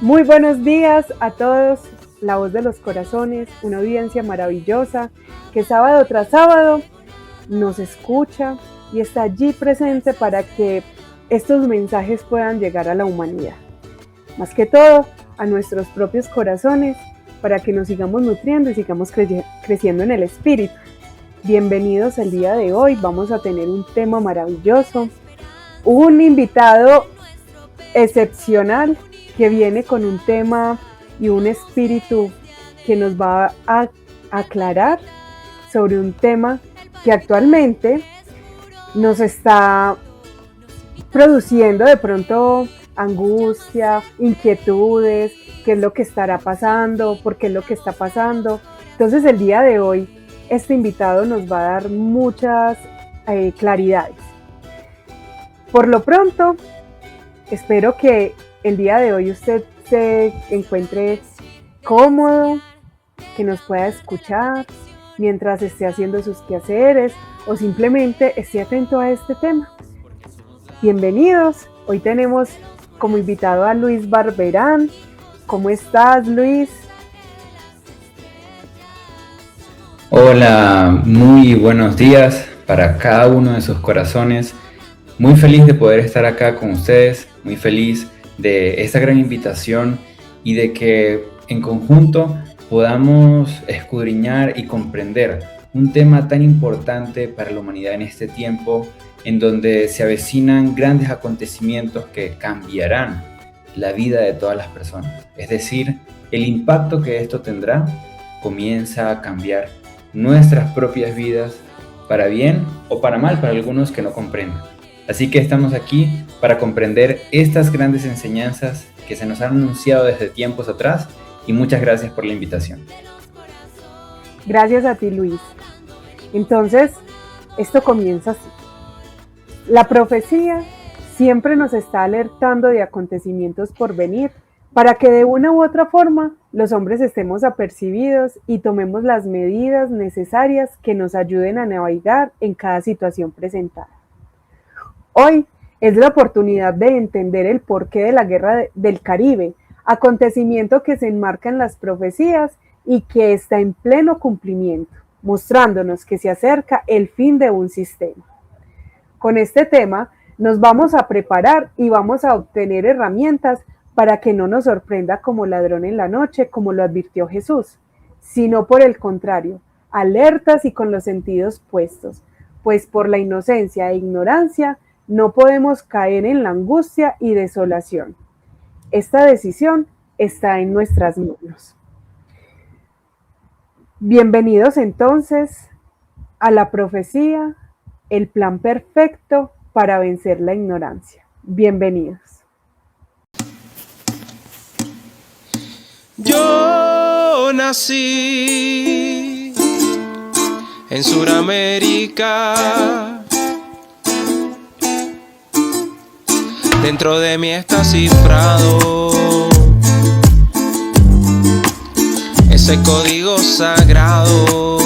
Muy buenos días a todos, la voz de los corazones, una audiencia maravillosa que sábado tras sábado nos escucha y está allí presente para que estos mensajes puedan llegar a la humanidad. Más que todo, a nuestros propios corazones, para que nos sigamos nutriendo y sigamos creciendo en el espíritu. Bienvenidos el día de hoy, vamos a tener un tema maravilloso, un invitado excepcional que viene con un tema y un espíritu que nos va a aclarar sobre un tema que actualmente nos está produciendo de pronto angustia, inquietudes, qué es lo que estará pasando, por qué es lo que está pasando. Entonces el día de hoy este invitado nos va a dar muchas claridades. Por lo pronto, espero que el día de hoy usted se encuentre cómodo, que nos pueda escuchar mientras esté haciendo sus quehaceres o simplemente esté atento a este tema. Bienvenidos, hoy tenemos como invitado a Luis Barberán. ¿Cómo estás, Luis? Hola, muy buenos días para cada uno de sus corazones. Muy feliz de poder estar acá con ustedes, muy feliz de esta gran invitación y de que en conjunto podamos escudriñar y comprender un tema tan importante para la humanidad en este tiempo, en donde se avecinan grandes acontecimientos que cambiarán la vida de todas las personas. Es decir, el impacto que esto tendrá comienza a cambiar nuestras propias vidas, para bien o para mal para algunos que no comprendan. Así que estamos aquí para comprender estas grandes enseñanzas que se nos han anunciado desde tiempos atrás, y muchas gracias por la invitación. Gracias a ti, Luis. Entonces, esto comienza así. La profecía siempre nos está alertando de acontecimientos por venir, para que de una u otra forma los hombres estemos apercibidos y tomemos las medidas necesarias que nos ayuden a navegar en cada situación presentada. Hoy es la oportunidad de entender el porqué de la Guerra del Caribe, acontecimiento que se enmarca en las profecías y que está en pleno cumplimiento, mostrándonos que se acerca el fin de un sistema. Con este tema nos vamos a preparar y vamos a obtener herramientas para que no nos sorprenda como ladrón en la noche, como lo advirtió Jesús, sino por el contrario, alertas y con los sentidos puestos, pues por la inocencia e ignorancia no podemos caer en la angustia y desolación. Esta decisión está en nuestras manos. Bienvenidos entonces a la profecía, el plan perfecto para vencer la ignorancia. Bienvenidos. Yo nací en Suramérica. Dentro de mí está cifrado ese código sagrado.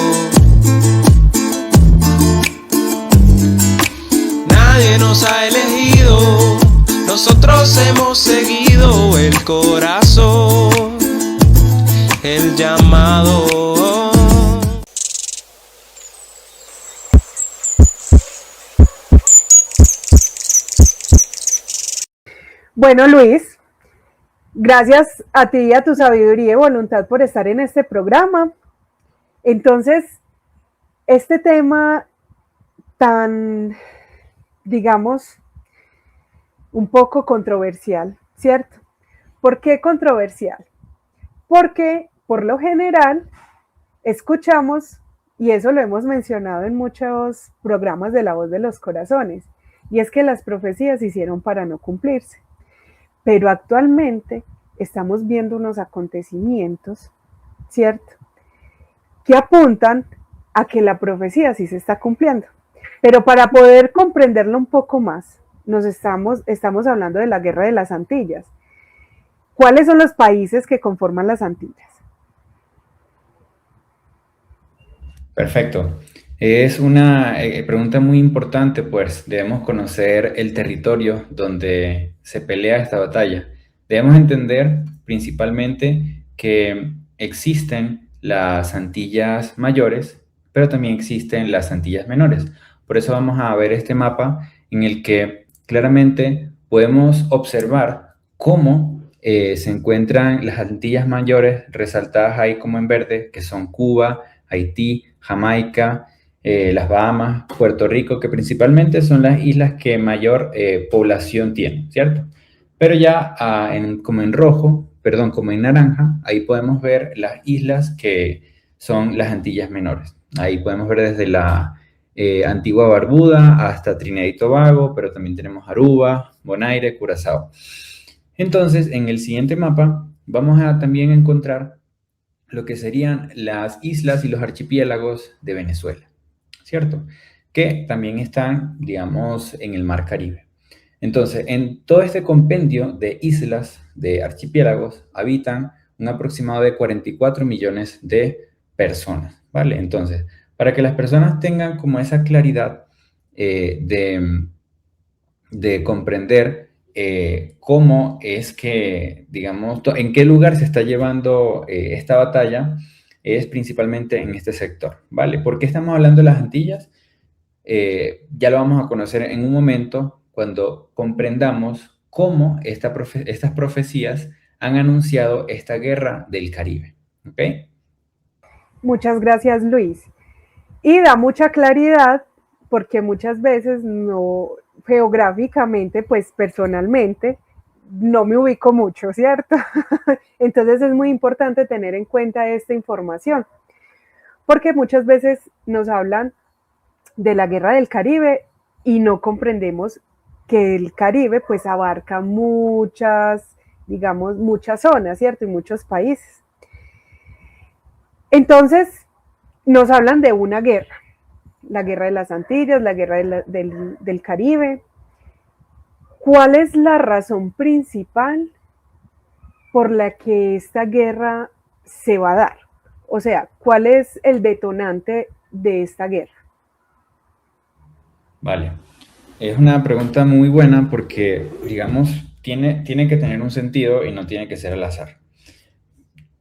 Nadie nos ha elegido, nosotros hemos seguido el corazón, el llamado. Bueno, Luis, gracias a ti y a tu sabiduría y voluntad por estar en este programa. Entonces, este tema tan, digamos, un poco controversial, ¿cierto? ¿Por qué controversial? Porque por lo general escuchamos, y eso lo hemos mencionado en muchos programas de La Voz de los Corazones, y es que las profecías se hicieron para no cumplirse. Pero actualmente estamos viendo unos acontecimientos, ¿cierto?, que apuntan a que la profecía sí se está cumpliendo. Pero para poder comprenderlo un poco más, estamos hablando de la Guerra de las Antillas. ¿Cuáles son los países que conforman las Antillas? Perfecto. Es una pregunta muy importante, pues debemos conocer el territorio donde se pelea esta batalla. Debemos entender principalmente que existen las Antillas mayores, pero también existen las Antillas menores. Por eso vamos a ver este mapa en el que claramente podemos observar cómo se encuentran las Antillas mayores resaltadas ahí como en verde, que son Cuba, Haití, Jamaica, las Bahamas, Puerto Rico, que principalmente son las islas que mayor población tienen, ¿cierto? Pero ya como en rojo, perdón, como en naranja, ahí podemos ver las islas que son las Antillas menores. Ahí podemos ver desde la Antigua Barbuda hasta Trinidad y Tobago, pero también tenemos Aruba, Bonaire, Curazao. Entonces, en el siguiente mapa vamos a también encontrar lo que serían las islas y los archipiélagos de Venezuela, ¿cierto? Que también están, digamos, en el Mar Caribe. Entonces, en todo este compendio de islas, de archipiélagos, habitan un aproximado de 44 millones de personas, ¿vale? Entonces, para que las personas tengan como esa claridad de comprender cómo es que, digamos, en qué lugar se está llevando esta batalla, es principalmente en este sector, ¿vale? ¿Por qué estamos hablando de las Antillas? Ya lo vamos a conocer en un momento cuando comprendamos cómo estas profecías han anunciado esta guerra del Caribe, ¿ok? Muchas gracias, Luis. Y da mucha claridad porque muchas veces no, geográficamente, pues personalmente, no me ubico mucho, ¿cierto? Entonces es muy importante tener en cuenta esta información, porque muchas veces nos hablan de la guerra del Caribe y no comprendemos que el Caribe pues abarca muchas, digamos, muchas zonas, ¿cierto? Y muchos países. Entonces, nos hablan de una guerra, la guerra de las Antillas, la guerra del Caribe. ¿Cuál es la razón principal por la que esta guerra se va a dar? O sea, ¿cuál es el detonante de esta guerra? Vale. Es una pregunta muy buena porque, digamos, tiene que tener un sentido y no tiene que ser al azar.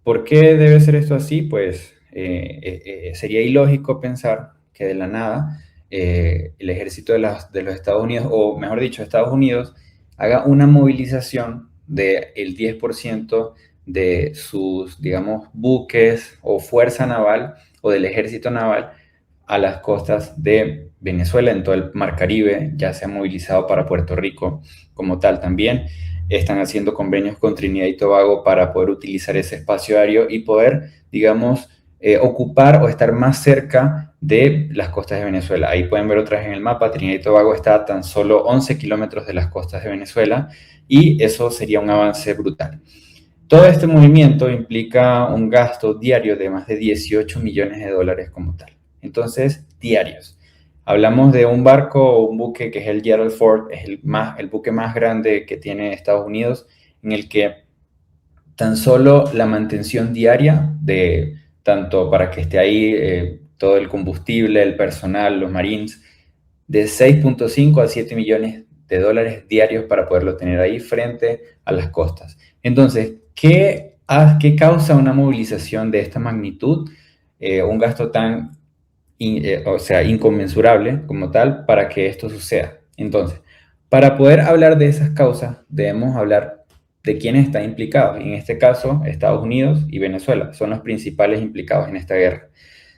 ¿Por qué debe ser esto así? Pues sería ilógico pensar que de la nada el ejército de los Estados Unidos, o mejor dicho, Estados Unidos, haga una movilización del 10% de sus, digamos, buques o fuerza naval o del ejército naval a las costas de Venezuela, en todo el Mar Caribe. Ya se ha movilizado para Puerto Rico como tal también. Están haciendo convenios con Trinidad y Tobago para poder utilizar ese espacio aéreo y poder, digamos, ocupar o estar más cerca de las costas de Venezuela. Ahí pueden ver otra vez en el mapa, Trinidad y Tobago está a tan solo 11 kilómetros de las costas de Venezuela y eso sería un avance brutal. Todo este movimiento implica un gasto diario de más de 18 millones de dólares como tal. Entonces, diarios. Hablamos de un barco o un buque que es el Gerald Ford, es el buque más grande que tiene Estados Unidos, en el que tan solo la mantención diaria de tanto para que esté ahí todo el combustible, el personal, los marines, de 6.5 a 7 millones de dólares diarios para poderlo tener ahí frente a las costas. Entonces, ¿qué causa una movilización de esta magnitud? Un gasto tan inconmensurable como tal para que esto suceda. Entonces, para poder hablar de esas causas, debemos hablar de quiénes están implicados. En este caso, Estados Unidos y Venezuela son los principales implicados en esta guerra.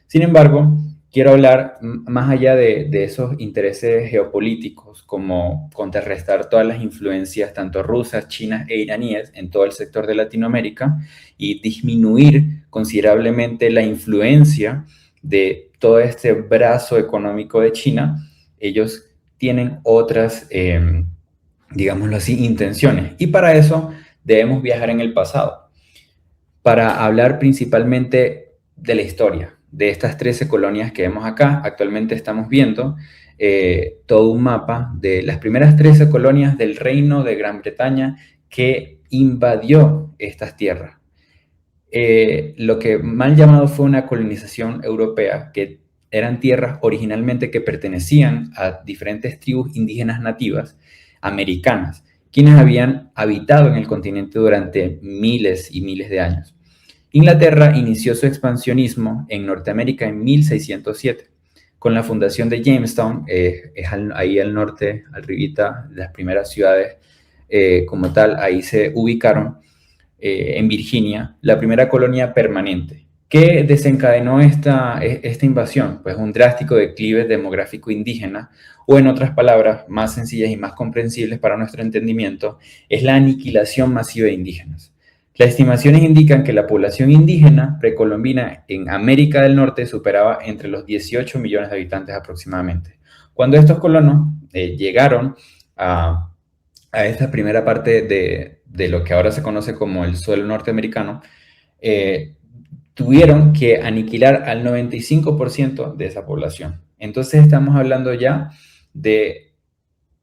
Sin embargo, quiero hablar más allá de esos intereses geopolíticos, como contrarrestar todas las influencias, tanto rusas, chinas e iraníes, en todo el sector de Latinoamérica y disminuir considerablemente la influencia de todo este brazo económico de China. Ellos tienen otras, digámoslo así, intenciones. Y para eso debemos viajar en el pasado, para hablar principalmente de la historia, de estas 13 colonias que vemos acá. Actualmente estamos viendo todo un mapa de las primeras 13 colonias del Reino de Gran Bretaña que invadió estas tierras. Lo que mal llamado fue una colonización europea, que eran tierras originalmente que pertenecían a diferentes tribus indígenas nativas americanas, quienes habían habitado en el continente durante miles y miles de años. Inglaterra inició su expansionismo en Norteamérica en 1607, con la fundación de Jamestown, ahí al norte, arribita, las primeras ciudades como tal, ahí se ubicaron en Virginia, la primera colonia permanente. ¿Qué desencadenó esta invasión? Pues un drástico declive demográfico indígena, o en otras palabras más sencillas y más comprensibles para nuestro entendimiento, es la aniquilación masiva de indígenas. Las estimaciones indican que la población indígena precolombina en América del Norte superaba entre los 18 millones de habitantes aproximadamente. Cuando estos colonos llegaron a esta primera parte de lo que ahora se conoce como el suelo norteamericano, tuvieron que aniquilar al 95% de esa población. Entonces estamos hablando ya de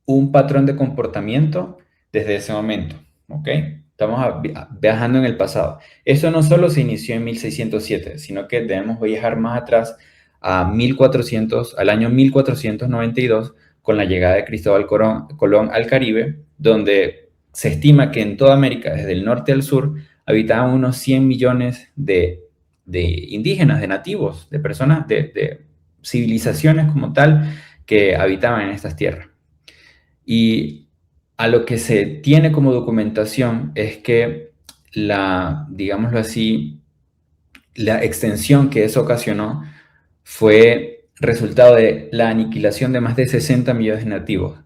un patrón de comportamiento desde ese momento, ¿ok? Estamos viajando en el pasado. Eso no solo se inició en 1607, sino que debemos viajar más atrás a al año 1492, con la llegada de Cristóbal Colón al Caribe, donde se estima que en toda América, desde el norte al sur, habitaban unos 100 millones de indígenas, de nativos, de personas, de civilizaciones como tal, que habitaban en estas tierras. Y a lo que se tiene como documentación es que digámoslo así, la extensión que eso ocasionó fue resultado de la aniquilación de más de 60 millones de nativos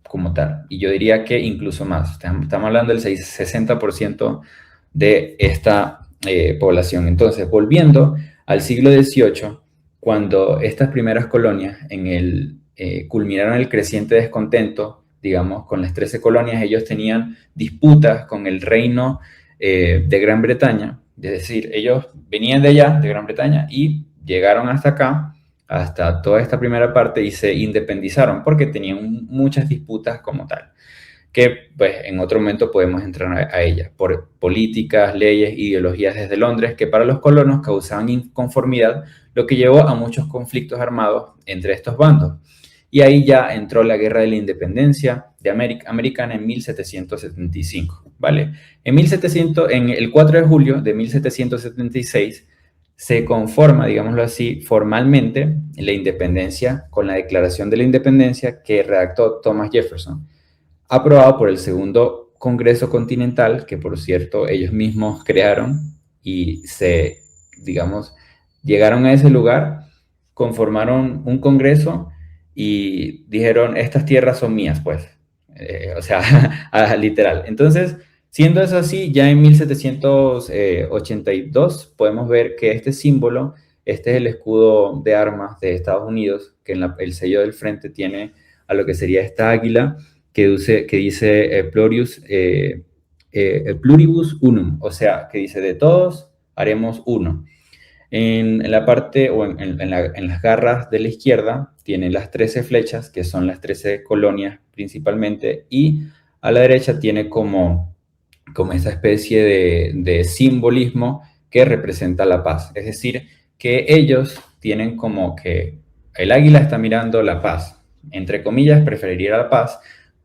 como tal. Y yo diría que incluso más. Estamos hablando del 60% de esta población. Entonces, volviendo al siglo XVIII, cuando estas primeras colonias culminaron el creciente descontento, digamos, con las 13 colonias, ellos tenían disputas con el reino de Gran Bretaña, es decir, ellos venían de allá, de Gran Bretaña, y llegaron hasta acá, hasta toda esta primera parte, y se independizaron porque tenían muchas disputas como tal, que pues en otro momento podemos entrar a ellas, por políticas, leyes, ideologías desde Londres, que para los colonos causaban inconformidad, lo que llevó a muchos conflictos armados entre estos bandos. Y ahí ya entró la Guerra de la Independencia de Americana en 1775, ¿vale? En el 4 de julio de 1776 se conforma, digámoslo así, formalmente la independencia con la Declaración de la Independencia que redactó Thomas Jefferson, aprobado por el Segundo Congreso Continental, que por cierto ellos mismos crearon, y llegaron a ese lugar, conformaron un congreso y dijeron, estas tierras son mías, pues. Literal. Entonces, siendo eso así, ya en 1782 podemos ver que este símbolo, este es el escudo de armas de Estados Unidos, que en el sello del frente tiene a lo que sería esta águila, que dice pluribus unum, o sea, que dice de todos haremos uno. En la parte o en las garras de la izquierda tiene las 13 flechas, que son las 13 colonias principalmente, y a la derecha tiene como esta especie de simbolismo que representa la paz. Es decir, que ellos tienen como que el águila está mirando la paz, entre comillas, preferiría la paz,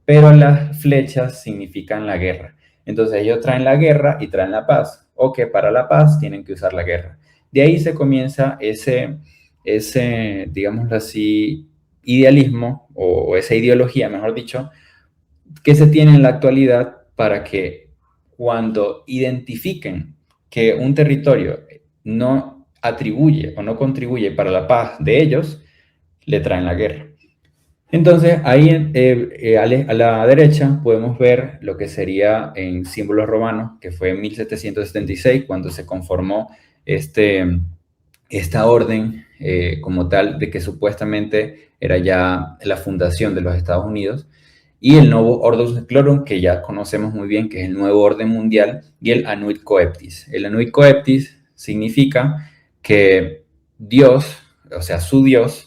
pero las flechas significan la guerra. Entonces ellos traen la guerra y traen la paz, o que para la paz tienen que usar la guerra. De ahí se comienza ese digámoslo así, idealismo, o esa ideología, mejor dicho, que se tiene en la actualidad para que cuando identifiquen que un territorio no atribuye o no contribuye para la paz de ellos, le traen la guerra. Entonces, ahí a la derecha podemos ver lo que sería en símbolos romanos, que fue en 1776, cuando se conformó esta orden como tal, de que supuestamente era ya la fundación de los Estados Unidos, y el Novo Ordo Seclorum, que ya conocemos muy bien, que es el nuevo orden mundial, y el Annuit Coeptis. El Annuit Coeptis significa que Dios, o sea, su Dios,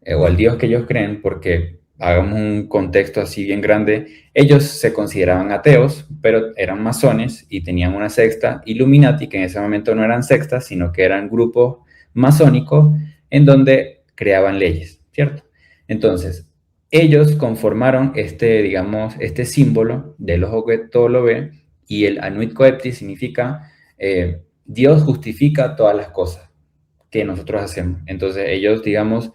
o el Dios que ellos creen, porque hagamos un contexto así bien grande, ellos se consideraban ateos, pero eran masones y tenían una secta, Illuminati, que en ese momento no eran sectas, sino que eran grupos masónicos, en donde creaban leyes, ¿cierto? Entonces, ellos conformaron digamos, este símbolo del ojo que todo lo ve, y el Anuit Coepti significa Dios justifica todas las cosas que nosotros hacemos. Entonces ellos, digamos,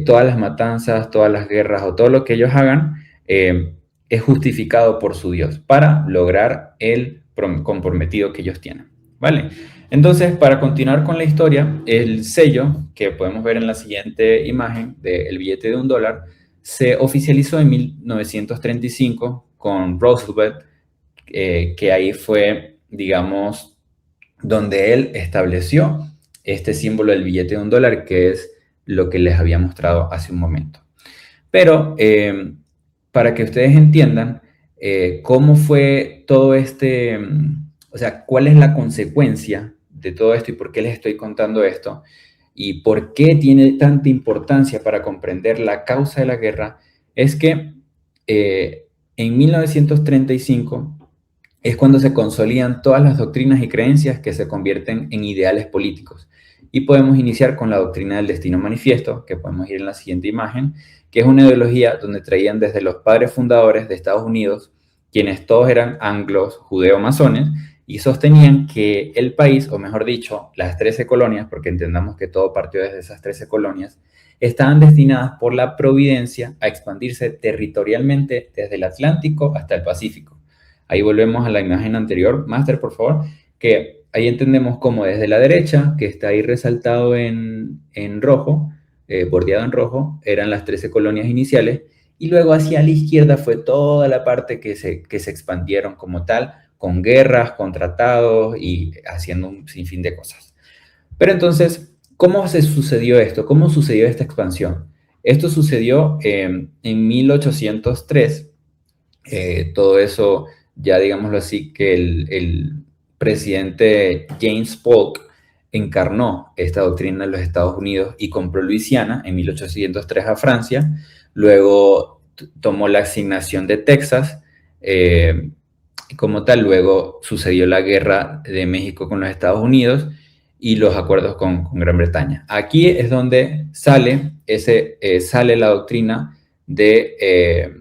todas las matanzas, todas las guerras o todo lo que ellos hagan es justificado por su Dios para lograr el comprometido que ellos tienen, ¿vale? Entonces, para continuar con la historia, el sello que podemos ver en la siguiente imagen del billete de $1 se oficializó en 1935 con Roosevelt, que ahí fue, digamos, donde él estableció este símbolo del billete de $1, que es lo que les había mostrado hace un momento. Pero para que ustedes entiendan cómo fue todo o sea, cuál es la consecuencia de todo esto y por qué les estoy contando esto y por qué tiene tanta importancia para comprender la causa de la guerra, es que en 1935 es cuando se consolidan todas las doctrinas y creencias que se convierten en ideales políticos. Y podemos iniciar con la doctrina del destino manifiesto, que podemos ir en la siguiente imagen, que es una ideología donde traían desde los padres fundadores de Estados Unidos, quienes todos eran anglos, judeo-masones, y sostenían que el país, o mejor dicho, las 13 colonias, porque entendamos que todo partió desde esas 13 colonias, estaban destinadas por la providencia a expandirse territorialmente desde el Atlántico hasta el Pacífico. Ahí volvemos a la imagen anterior, Master, por favor, que ahí entendemos cómo desde la derecha, que está ahí resaltado en rojo, bordeado en rojo, eran las 13 colonias iniciales, y luego hacia la izquierda fue toda la parte que se expandieron como tal, con guerras, con tratados y haciendo un sinfín de cosas. Pero entonces, ¿cómo se sucedió esto? ¿Cómo sucedió esta expansión? Esto sucedió en 1803, todo eso ya digámoslo así, que el presidente James Polk encarnó esta doctrina en los Estados Unidos y compró Luisiana en 1803 a Francia, luego tomó la asignación de Texas, como tal, luego sucedió la guerra de México con los Estados Unidos y los acuerdos con Gran Bretaña. Aquí es donde sale la doctrina de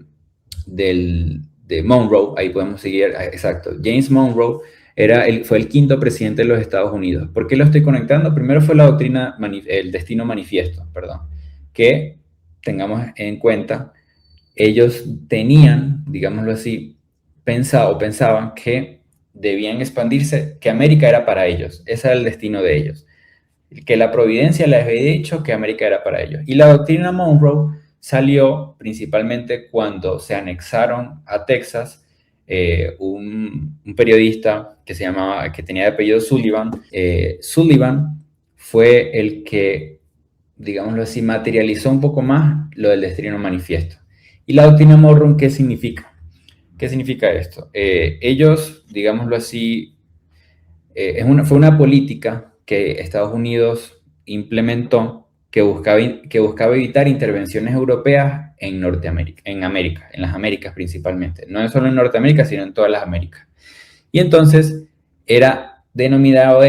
Monroe. Ahí podemos seguir, exacto. James Monroe fue el quinto presidente de los Estados Unidos. ¿Por qué lo estoy conectando? Primero fue la doctrina, el destino manifiesto, perdón, que tengamos en cuenta, ellos tenían, digámoslo así, pensaban que debían expandirse, que América era para ellos, ese era el destino de ellos, que la providencia les había dicho que América era para ellos. Y la doctrina Monroe salió principalmente cuando se anexaron a Texas un periodista que tenía de apellido Sullivan. Sullivan fue el que, digámoslo así, materializó un poco más lo del destino manifiesto. ¿Y la doctrina Monroe qué significa? ¿Qué significa esto? Ellos, digámoslo así, fue una política que Estados Unidos implementó que buscaba evitar intervenciones europeas en Norteamérica, en las Américas principalmente. No solo en Norteamérica, sino en todas las Américas. Y entonces era denominado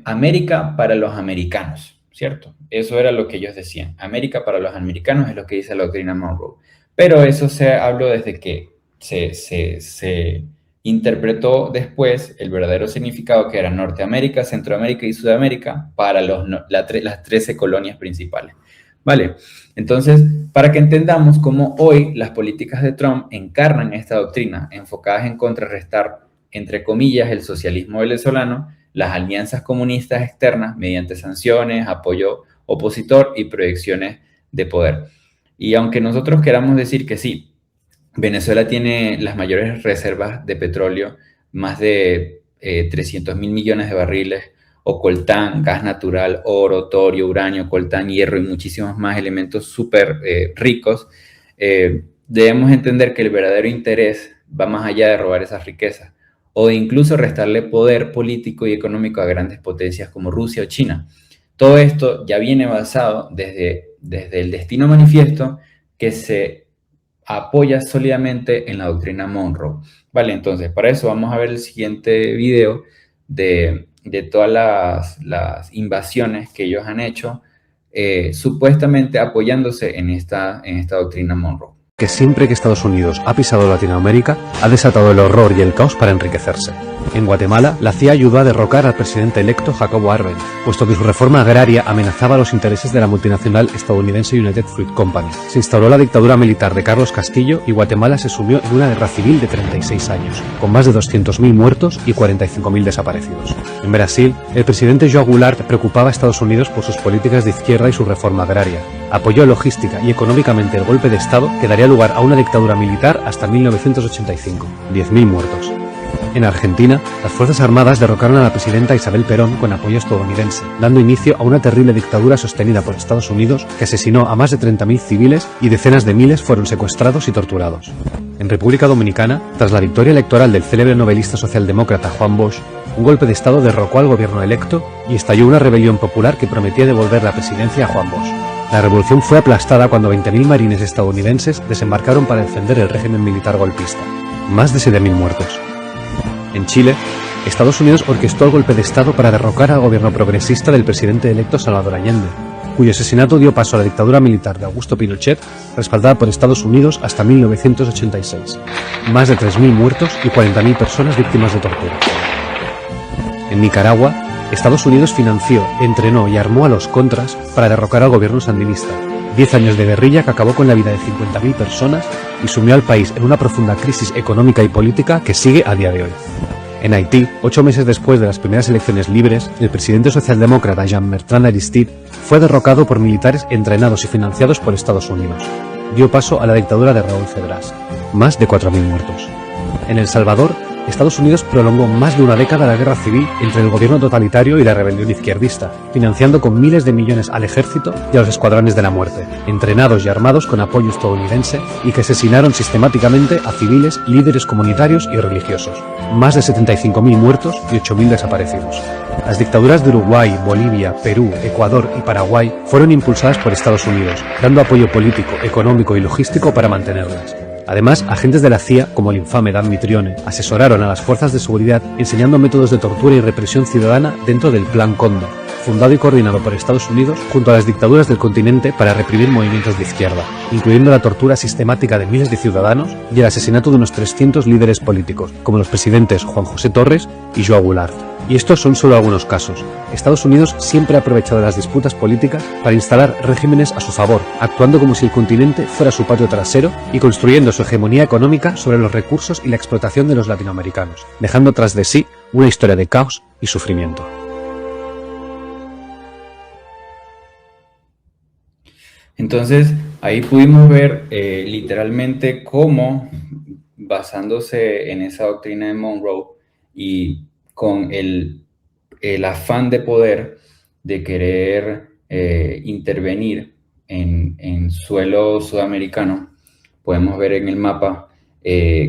América para los americanos, ¿cierto? Eso era lo que ellos decían. América para los americanos es lo que dice la doctrina Monroe. Pero eso se habló desde que se interpretó después el verdadero significado, que era Norteamérica, Centroamérica y Sudamérica para las 13 colonias principales. ¿Vale? Entonces, para que entendamos cómo hoy las políticas de Trump encarnan esta doctrina, enfocadas en contrarrestar, entre comillas, el socialismo venezolano, las alianzas comunistas externas mediante sanciones, apoyo opositor y proyecciones de poder. Y aunque nosotros queramos decir que sí, Venezuela tiene las mayores reservas de petróleo, más de 300.000 millones de barriles, o coltán, gas natural, oro, torio, uranio, coltán, hierro y muchísimos más elementos súper ricos, debemos entender que el verdadero interés va más allá de robar esas riquezas o de incluso restarle poder político y económico a grandes potencias como Rusia o China. Todo esto ya viene basado desde el destino manifiesto, que se apoya sólidamente en la doctrina Monroe. Vale, entonces para eso vamos a ver el siguiente video de todas las invasiones que ellos han hecho supuestamente apoyándose en esta doctrina Monroe. Que siempre que Estados Unidos ha pisado Latinoamérica, ha desatado el horror y el caos para enriquecerse. En Guatemala, la CIA ayudó a derrocar al presidente electo Jacobo Arbenz, puesto que su reforma agraria amenazaba los intereses de la multinacional estadounidense United Fruit Company. Se instauró la dictadura militar de Carlos Castillo y Guatemala se sumió en una guerra civil de 36 años, con más de 200.000 muertos y 45.000 desaparecidos. En Brasil, el presidente João Goulart preocupaba a Estados Unidos por sus políticas de izquierda y su reforma agraria. Apoyó logística y económicamente el golpe de Estado que daría lugar a una dictadura militar hasta 1985, 10.000 muertos. En Argentina, las Fuerzas Armadas derrocaron a la presidenta Isabel Perón con apoyo estadounidense, dando inicio a una terrible dictadura sostenida por Estados Unidos que asesinó a más de 30.000 civiles y decenas de miles fueron secuestrados y torturados. En República Dominicana, tras la victoria electoral del célebre novelista socialdemócrata Juan Bosch, un golpe de Estado derrocó al gobierno electo y estalló una rebelión popular que prometía devolver la presidencia a Juan Bosch. La revolución fue aplastada cuando 20.000 marines estadounidenses desembarcaron para defender el régimen militar golpista. Más de 7.000 muertos. En Chile, Estados Unidos orquestó el golpe de Estado para derrocar al gobierno progresista del presidente electo Salvador Allende, cuyo asesinato dio paso a la dictadura militar de Augusto Pinochet, respaldada por Estados Unidos hasta 1986. Más de 3.000 muertos y 40.000 personas víctimas de tortura. En Nicaragua, Estados Unidos financió, entrenó y armó a los contras para derrocar al gobierno sandinista. 10 años de guerrilla que acabó con la vida de 50.000 personas y sumió al país en una profunda crisis económica y política que sigue a día de hoy. En Haití, 8 meses después de las primeras elecciones libres, el presidente socialdemócrata Jean-Bertrand Aristide fue derrocado por militares entrenados y financiados por Estados Unidos. Dio paso a la dictadura de Raúl Cedrás. Más de 4.000 muertos. En El Salvador, Estados Unidos prolongó más de una década la guerra civil entre el gobierno totalitario y la rebelión izquierdista, financiando con miles de millones al ejército y a los escuadrones de la muerte, entrenados y armados con apoyo estadounidense y que asesinaron sistemáticamente a civiles, líderes comunitarios y religiosos. Más de 75.000 muertos y 8.000 desaparecidos. Las dictaduras de Uruguay, Bolivia, Perú, Ecuador y Paraguay fueron impulsadas por Estados Unidos, dando apoyo político, económico y logístico para mantenerlas. Además, agentes de la CIA, como el infame Dan Mitrione, asesoraron a las fuerzas de seguridad enseñando métodos de tortura y represión ciudadana dentro del Plan Cóndor, fundado y coordinado por Estados Unidos junto a las dictaduras del continente para reprimir movimientos de izquierda, incluyendo la tortura sistemática de miles de ciudadanos y el asesinato de unos 300 líderes políticos, como los presidentes Juan José Torres y João Goulart. Y estos son solo algunos casos. Estados Unidos siempre ha aprovechado las disputas políticas para instalar regímenes a su favor, actuando como si el continente fuera su patio trasero y construyendo su hegemonía económica sobre los recursos y la explotación de los latinoamericanos, dejando tras de sí una historia de caos y sufrimiento. Entonces, ahí pudimos ver literalmente cómo, basándose en esa doctrina de Monroe y con el afán de poder de querer intervenir en suelo sudamericano, podemos ver en el mapa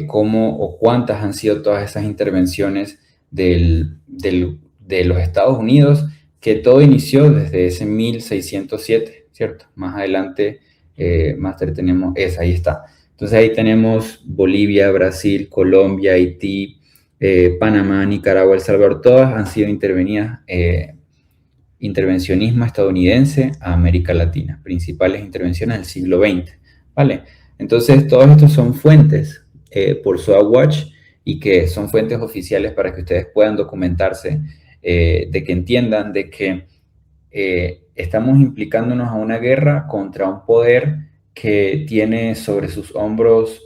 cómo o cuántas han sido todas esas intervenciones de los Estados Unidos, que todo inició desde ese 1607, ¿cierto? Más adelante, Master, tenemos esa, ahí está. Entonces ahí tenemos Bolivia, Brasil, Colombia, Haití, Panamá, Nicaragua, El Salvador, todas han sido intervenidas, intervencionismo estadounidense a América Latina, principales intervenciones del siglo XX, ¿vale? Entonces, todos estos son fuentes por SOA Watch y que son fuentes oficiales para que ustedes puedan documentarse, de que entiendan de que estamos implicándonos a una guerra contra un poder que tiene sobre sus hombros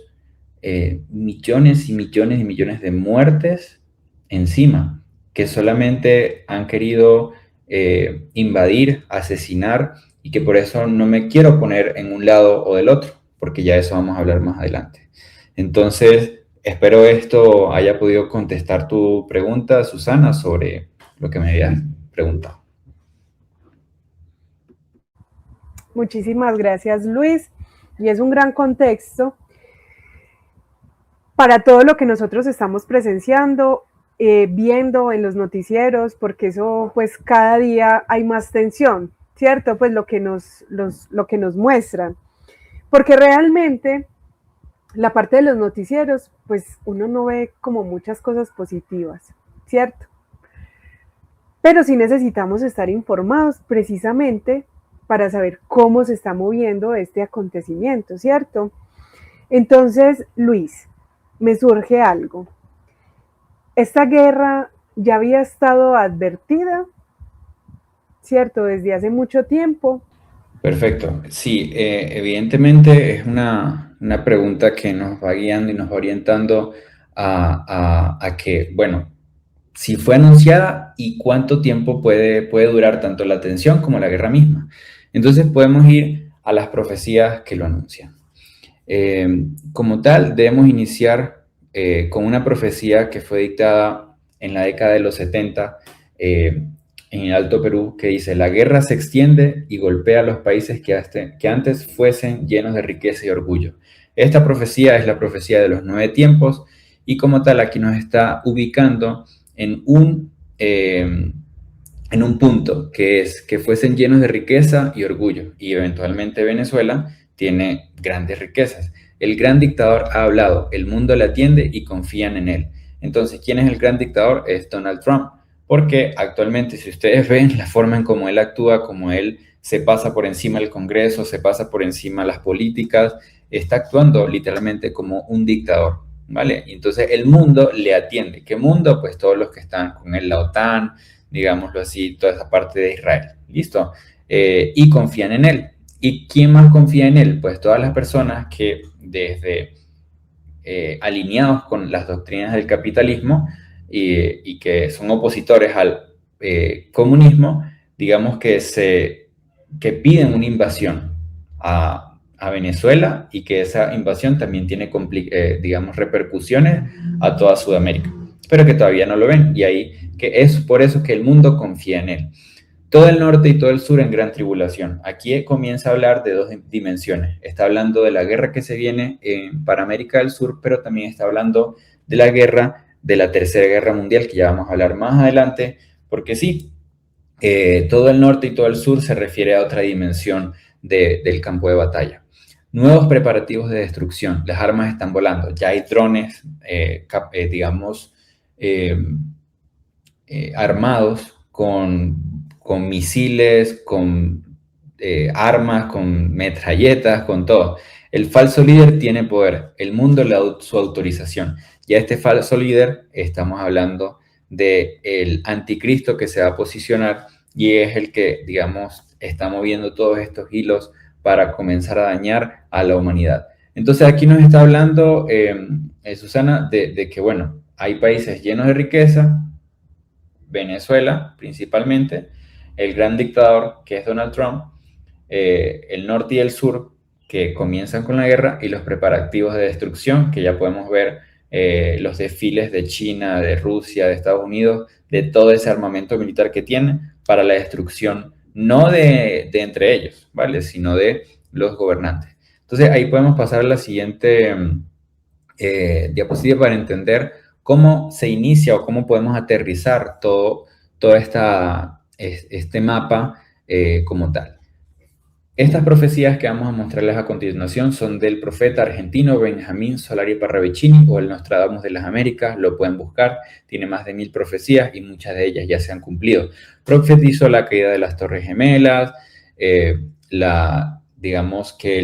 millones y millones y millones de muertes encima, que solamente han querido invadir, asesinar, y que por eso no me quiero poner en un lado o del otro, porque ya eso vamos a hablar más adelante. Entonces, espero esto haya podido contestar tu pregunta, Susana, sobre lo que me habías preguntado. Muchísimas gracias, Luis. Y es un gran contexto para todo lo que nosotros estamos presenciando, viendo en los noticieros, porque eso, pues, cada día hay más tensión, ¿cierto? Pues lo que nos muestran. Porque realmente la parte de los noticieros, pues uno no ve como muchas cosas positivas, ¿cierto? Pero sí necesitamos estar informados precisamente para saber cómo se está moviendo este acontecimiento, ¿cierto? Entonces, Luis, me surge algo. Esta guerra ya había estado advertida, ¿cierto? Desde hace mucho tiempo. Perfecto. Sí, evidentemente es una pregunta que nos va guiando y nos va orientando a que, bueno, si fue anunciada y cuánto tiempo puede durar tanto la tensión como la guerra misma. Entonces podemos ir a las profecías que lo anuncian. Como tal, debemos iniciar con una profecía que fue dictada en la década de los 70 en el Alto Perú, que dice: la guerra se extiende y golpea a los países que antes fuesen llenos de riqueza y orgullo. Esta profecía es la profecía de los 9 tiempos y como tal aquí nos está ubicando en un punto, que es que fuesen llenos de riqueza y orgullo, y eventualmente Venezuela tiene grandes riquezas. El gran dictador ha hablado, el mundo le atiende y confían en él. Entonces, ¿quién es el gran dictador? Es Donald Trump, porque actualmente, si ustedes ven la forma en cómo él actúa, como él se pasa por encima del Congreso, se pasa por encima de las políticas, está actuando literalmente como un dictador, ¿vale? Y entonces el mundo le atiende. ¿Qué mundo? Pues todos los que están con él, la OTAN, digámoslo así, toda esa parte de Israel, ¿listo? Y confían en él. ¿Y quién más confía en él? Pues todas las personas que desde alineados con las doctrinas del capitalismo y que son opositores al comunismo, digamos que piden una invasión a Venezuela y que esa invasión también tiene, digamos, repercusiones a toda Sudamérica, pero que todavía no lo ven, y ahí que es por eso que el mundo confía en él. Todo el norte y todo el sur en gran tribulación. Aquí comienza a hablar de 2 dimensiones. Está hablando de la guerra que se viene para América del Sur, pero también está hablando de la guerra de la Tercera Guerra Mundial, que ya vamos a hablar más adelante, porque sí, todo el norte y todo el sur se refiere a otra dimensión del campo de batalla. Nuevos preparativos de destrucción. Las armas están volando. Ya hay drones, digamos, armados con misiles, con armas, con metralletas, con todo. El falso líder tiene poder, el mundo le da su autorización. Y a este falso líder estamos hablando del anticristo que se va a posicionar y es el que, digamos, está moviendo todos estos hilos para comenzar a dañar a la humanidad. Entonces aquí nos está hablando, Susana, de que, bueno, hay países llenos de riqueza, Venezuela principalmente, el gran dictador que es Donald Trump, el norte y el sur que comienzan con la guerra y los preparativos de destrucción que ya podemos ver, los desfiles de China, de Rusia, de Estados Unidos, de todo ese armamento militar que tienen para la destrucción, no de entre ellos, ¿vale? Sino de los gobernantes. Entonces ahí podemos pasar a la siguiente diapositiva para entender cómo se inicia o cómo podemos aterrizar todo este mapa como tal. Estas profecías que vamos a mostrarles a continuación son del profeta argentino Benjamín Solari Parravicini, o el Nostradamus de las Américas. Lo pueden buscar, tiene más de 1000 profecías y muchas de ellas ya se han cumplido. Profetizó la caída de las Torres Gemelas, digamos que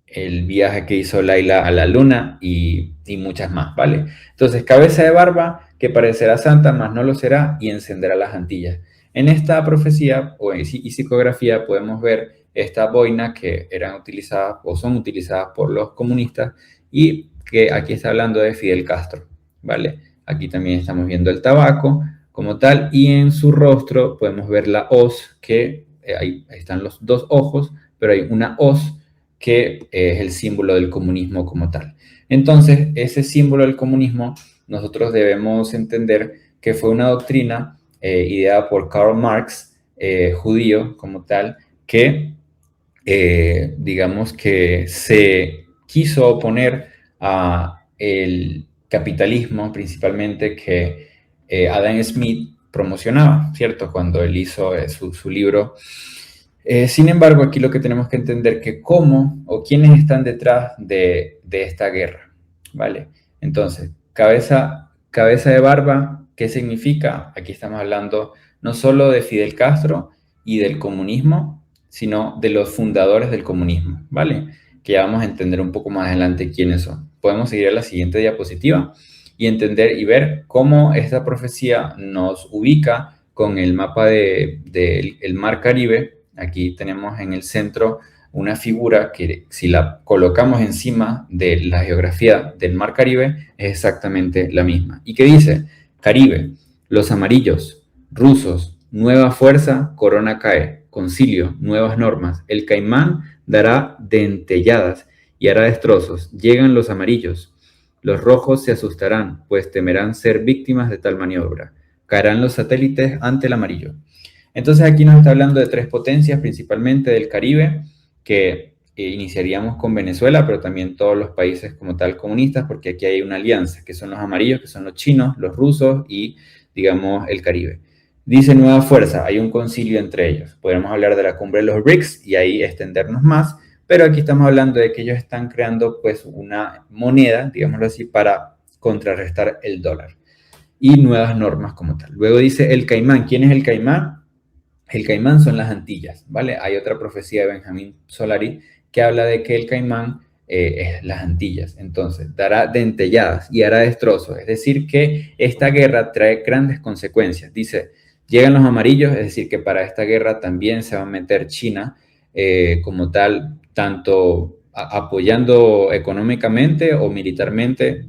el viaje que hizo Laila a la luna y muchas más, ¿vale? Entonces, cabeza de barba que parecerá santa, mas no lo será, y encenderá las Antillas. En esta profecía y psicografía podemos ver esta boina que eran utilizadas o son utilizadas por los comunistas y que aquí está hablando de Fidel Castro, ¿vale? Aquí también estamos viendo el tabaco como tal y en su rostro podemos ver la hoz, que ahí están los 2 ojos, pero hay una hoz que es el símbolo del comunismo como tal. Entonces, ese símbolo del comunismo nosotros debemos entender que fue una doctrina ideada por Karl Marx, judío como tal, que digamos que se quiso oponer a el capitalismo principalmente que Adam Smith promocionaba, ¿cierto? Cuando él hizo su libro. Sin embargo, aquí lo que tenemos que entender que cómo o quiénes están detrás de esta guerra, ¿vale? Entonces, cabeza de barba, ¿qué significa? Aquí estamos hablando no solo de Fidel Castro y del comunismo, sino de los fundadores del comunismo, ¿vale? Que ya vamos a entender un poco más adelante quiénes son. Podemos seguir a la siguiente diapositiva y entender y ver cómo esta profecía nos ubica con el mapa del Mar Caribe. Aquí tenemos en el centro una figura que si la colocamos encima de la geografía del Mar Caribe es exactamente la misma. ¿Y qué dice? Caribe, los amarillos, rusos, nueva fuerza, corona cae, concilio, nuevas normas, el caimán dará dentelladas y hará destrozos, llegan los amarillos, los rojos se asustarán, pues temerán ser víctimas de tal maniobra, caerán los satélites ante el amarillo. Entonces aquí nos está hablando de 3 potencias, principalmente del Caribe, que iniciaríamos con Venezuela, pero también todos los países como tal comunistas, porque aquí hay una alianza, que son los amarillos, que son los chinos, los rusos y, digamos, el Caribe. Dice nueva fuerza, hay un concilio entre ellos. Podemos hablar de la cumbre de los BRICS y ahí extendernos más, pero aquí estamos hablando de que ellos están creando pues una moneda, digámoslo así, para contrarrestar el dólar y nuevas normas como tal. Luego dice el caimán. ¿Quién es el caimán? El caimán son las Antillas, ¿vale? Hay otra profecía de Benjamín Solari que habla de que el caimán es las Antillas. Entonces, dará dentelladas y hará destrozos. Es decir, que esta guerra trae grandes consecuencias. Dice, llegan los amarillos, es decir, que para esta guerra también se va a meter China como tal, tanto apoyando económicamente o militarmente,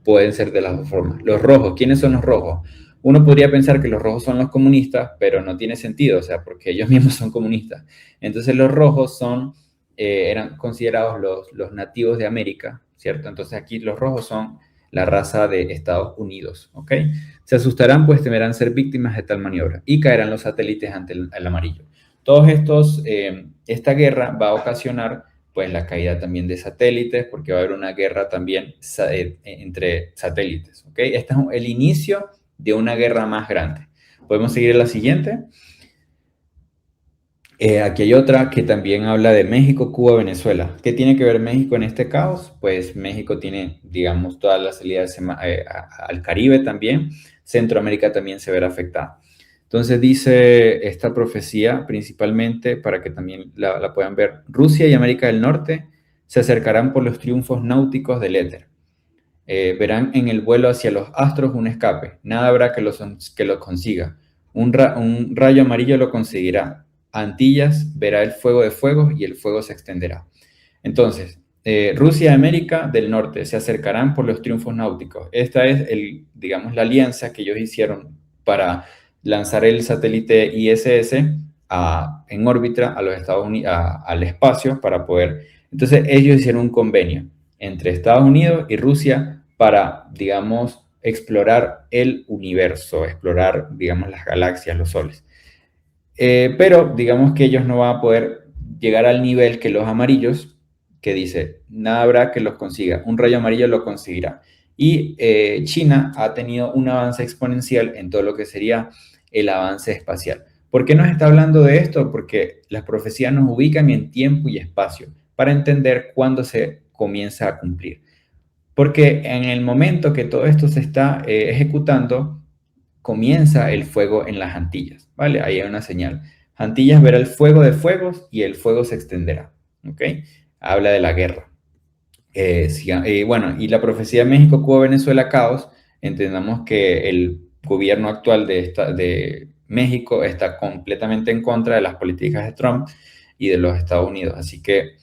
pueden ser de las dos formas. Los rojos, ¿quiénes son los rojos? Uno podría pensar que los rojos son los comunistas, pero no tiene sentido, o sea, porque ellos mismos son comunistas. Entonces los rojos eran considerados los nativos de América, ¿cierto? Entonces aquí los rojos son la raza de Estados Unidos, ¿ok? Se asustarán, pues temerán ser víctimas de tal maniobra y caerán los satélites ante el amarillo. Todos estos, esta guerra va a ocasionar pues la caída también de satélites, porque va a haber una guerra también entre satélites, ¿ok? Este es el inicio de una guerra más grande. Podemos seguir a la siguiente. Aquí hay otra que también habla de México, Cuba, Venezuela. ¿Qué tiene que ver México en este caos? Pues México tiene, digamos, todas las salidas al Caribe también. Centroamérica también se verá afectada. Entonces dice esta profecía, principalmente, para que también la puedan ver, Rusia y América del Norte se acercarán por los triunfos náuticos del éter. Verán en el vuelo hacia los astros un escape. Nada habrá que lo consiga. Un rayo amarillo lo conseguirá. Antillas verá el fuego de fuegos y el fuego se extenderá. Entonces, Rusia y América del Norte se acercarán por los triunfos náuticos. Esta es, digamos, la alianza que ellos hicieron para lanzar el satélite ISS en órbita a los Estados Unidos, al espacio para poder... Entonces, ellos hicieron un convenio entre Estados Unidos y Rusia para, digamos, explorar el universo, explorar, digamos, las galaxias, los soles. Pero, digamos que ellos no van a poder llegar al nivel que los amarillos, que dice, nada habrá que los consiga, un rayo amarillo lo conseguirá. Y China ha tenido un avance exponencial en todo lo que sería el avance espacial. ¿Por qué nos está hablando de esto? Porque las profecías nos ubican en tiempo y espacio para entender cuándo se comienza a cumplir. Porque en el momento que todo esto se está ejecutando, comienza el fuego en las Antillas, ¿vale? Ahí hay una señal. Antillas verá el fuego de fuegos y el fuego se extenderá, ¿ok? Habla de la guerra. Bueno, y la profecía de México, Cuba, Venezuela, caos, entendamos que el gobierno actual de México está completamente en contra de las políticas de Trump y de los Estados Unidos. Así que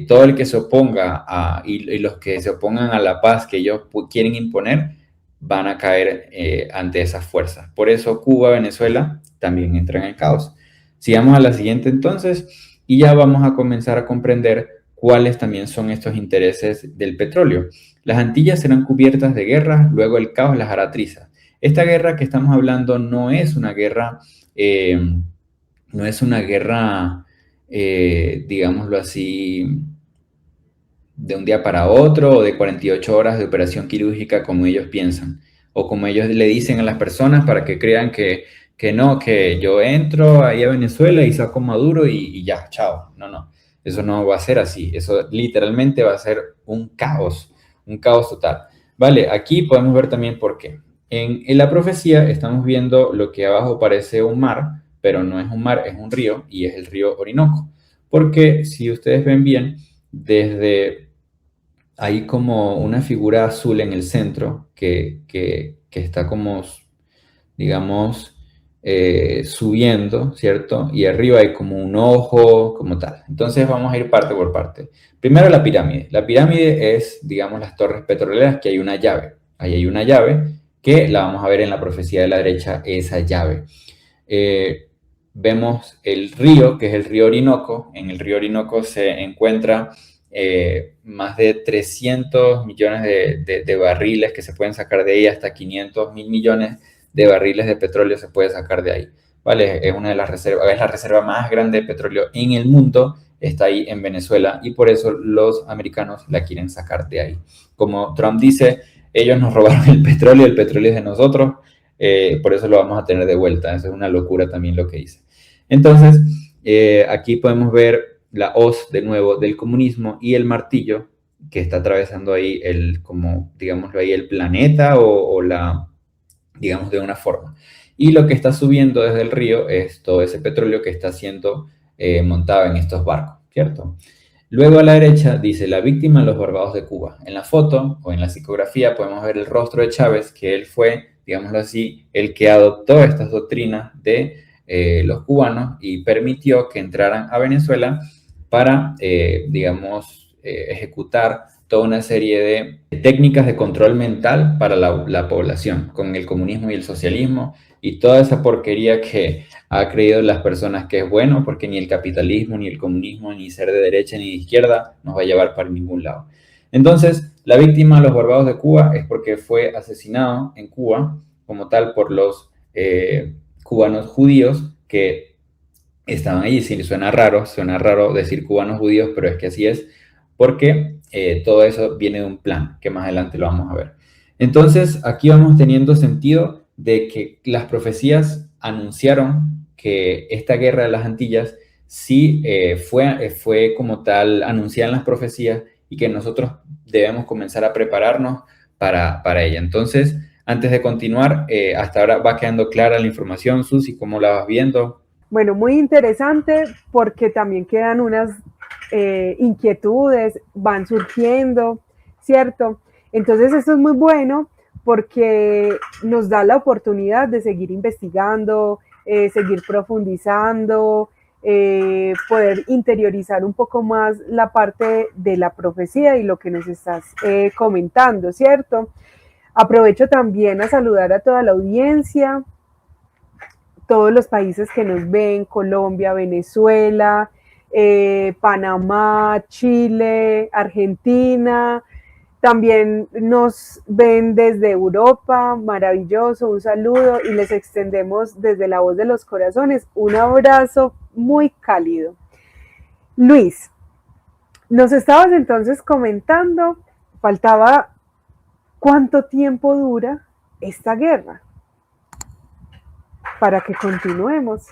todo el que se oponga y los que se opongan a la paz que ellos quieren imponer van a caer ante esas fuerzas. Por eso Cuba, Venezuela también entran en el caos. Sigamos a la siguiente entonces y ya vamos a comenzar a comprender cuáles también son estos intereses del petróleo. Las Antillas serán cubiertas de guerra, luego el caos las hará trizas. Esta guerra que estamos hablando no es una guerra, digámoslo así, de un día para otro o de 48 horas de operación quirúrgica como ellos piensan o como ellos le dicen a las personas para que crean que no, que yo entro ahí a Venezuela y saco Maduro y ya, chao. No, eso no va a ser así. Eso literalmente va a ser un caos total. Vale, aquí podemos ver también por qué. En la profecía estamos viendo lo que abajo parece un mar, pero no es un mar, es un río y es el río Orinoco. Porque si ustedes ven bien, desde hay como una figura azul en el centro que está como, digamos, subiendo, ¿cierto? Y arriba hay como un ojo, como tal. Entonces vamos a ir parte por parte. Primero la pirámide. La pirámide es, digamos, las torres petroleras, que hay una llave. Ahí hay una llave que la vamos a ver en la profecía de la derecha, esa llave. Vemos el río, que es el río Orinoco. En el río Orinoco se encuentra más de 300 millones de barriles que se pueden sacar de ahí, hasta 500.000 millones de barriles de petróleo se puede sacar de ahí, ¿vale? Es una de las reservas, es la reserva más grande de petróleo en el mundo, está ahí en Venezuela y por eso los americanos la quieren sacar de ahí. Como Trump dice, ellos nos robaron el petróleo es de nosotros, por eso lo vamos a tener de vuelta. Eso es una locura también lo que dice. Entonces, aquí podemos ver la hoz de nuevo del comunismo y el martillo que está atravesando ahí como digámoslo ahí, el planeta o la, digamos, de una forma. Y lo que está subiendo desde el río es todo ese petróleo que está siendo montado en estos barcos, ¿cierto? Luego a la derecha dice la víctima de los Barbados de Cuba. En la foto o en la psicografía podemos ver el rostro de Chávez, que él fue, digámoslo así, el que adoptó estas doctrinas de los cubanos y permitió que entraran a Venezuela para, digamos, ejecutar toda una serie de técnicas de control mental para la población, con el comunismo y el socialismo y toda esa porquería que ha creído las personas que es bueno, porque ni el capitalismo, ni el comunismo, ni ser de derecha ni de izquierda nos va a llevar para ningún lado. Entonces, la víctima de los Barbados de Cuba es porque fue asesinado en Cuba como tal por los cubanos judíos que estaban allí. Sí, suena raro decir cubanos judíos, pero es que así es, porque todo eso viene de un plan, que más adelante lo vamos a ver. Entonces, aquí vamos teniendo sentido de que las profecías anunciaron que esta guerra de las Antillas sí fue como tal anunciada en las profecías y que nosotros debemos comenzar a prepararnos para ella. Entonces, antes de continuar, hasta ahora va quedando clara la información, Susi, ¿cómo la vas viendo? Bueno, muy interesante porque también quedan unas inquietudes, van surgiendo, ¿cierto? Entonces esto es muy bueno porque nos da la oportunidad de seguir investigando, seguir profundizando, poder interiorizar un poco más la parte de la profecía y lo que nos estás comentando, ¿cierto? Aprovecho también a saludar a toda la audiencia, todos los países que nos ven, Colombia, Venezuela, Panamá, Chile, Argentina, también nos ven desde Europa, maravilloso, un saludo y les extendemos desde la voz de los corazones un abrazo muy cálido. Luis, nos estabas entonces comentando, faltaba cuánto tiempo dura esta guerra para que continuemos.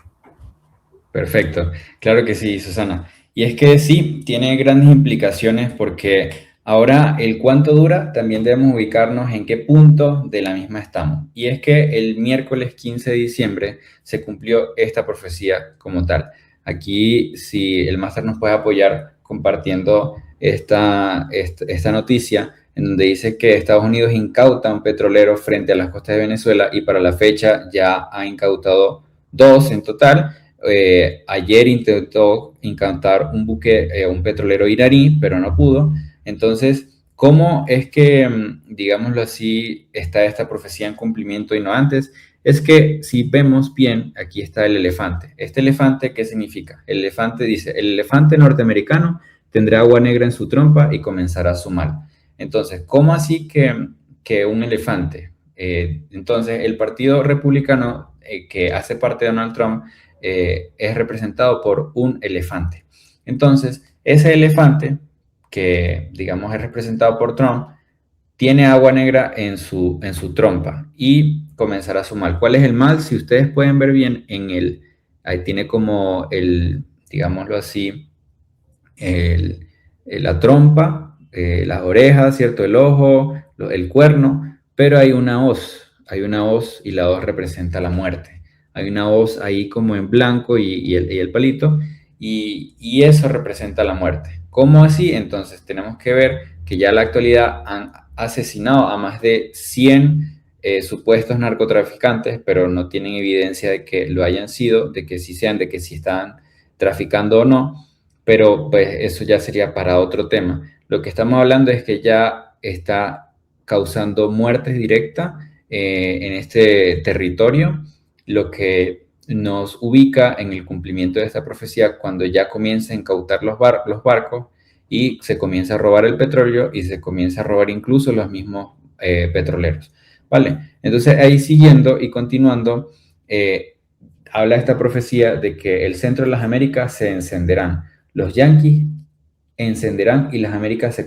Perfecto, claro que sí, Susana. Y es que sí, tiene grandes implicaciones porque ahora el cuánto dura también debemos ubicarnos en qué punto de la misma estamos. Y es que el miércoles 15 de diciembre se cumplió esta profecía como tal. Aquí, si el máster nos puede apoyar compartiendo esta noticia, en donde dice que Estados Unidos incauta un petrolero frente a las costas de Venezuela y para la fecha ya ha incautado 2 en total. Ayer intentó incautar un buque, un petrolero iraní, pero no pudo. Entonces, ¿cómo es que, digámoslo así, está esta profecía en cumplimiento y no antes? Es que si vemos bien, aquí está el elefante. ¿Este elefante qué significa? El elefante dice, el elefante norteamericano tendrá agua negra en su trompa y comenzará su mal. Entonces, ¿cómo así que un elefante? Entonces, el partido republicano que hace parte de Donald Trump es representado por un elefante. Entonces, ese elefante que, digamos, es representado por Trump, tiene agua negra en su trompa y comenzará su mal. ¿Cuál es el mal? Si ustedes pueden ver bien ahí tiene como digámoslo así, la trompa, las orejas, ¿cierto? El ojo, el cuerno, pero hay una hoz y la hoz representa la muerte. hay una hoz ahí como en blanco y el palito, y eso representa la muerte. ¿Cómo así? Entonces tenemos que ver que ya en la actualidad han asesinado a más de 100 supuestos narcotraficantes, pero no tienen evidencia de que lo hayan sido, de que sí sean, de que sí están traficando o no, pero pues eso ya sería para otro tema. Lo que estamos hablando es que ya está causando muertes directas en este territorio, lo que nos ubica en el cumplimiento de esta profecía cuando ya comienza a incautar los barcos y se comienza a robar el petróleo y se comienza a robar incluso los mismos petroleros. ¿Vale? Entonces ahí siguiendo y continuando, habla esta profecía de que el centro de las Américas se encenderán, los yanquis encenderán y las Américas se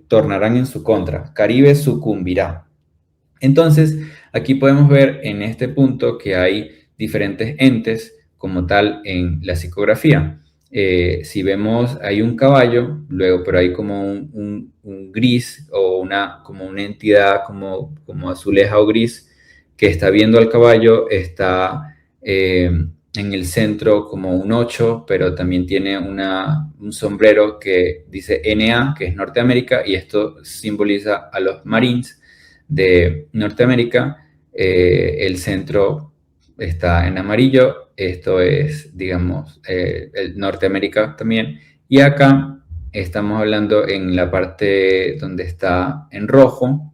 tornarán en su contra, Caribe sucumbirá. Entonces, aquí podemos ver en este punto que hay diferentes entes como tal en la psicografía. Si vemos, hay un caballo, luego, pero hay como un gris o como una entidad como azuleja o gris que está viendo al caballo, está en el centro como un 8, pero también tiene un sombrero que dice NA, que es Norteamérica, y esto simboliza a los Marines de Norteamérica. El centro está en amarillo, esto es, digamos, el Norteamérica también, y acá estamos hablando en la parte donde está en rojo,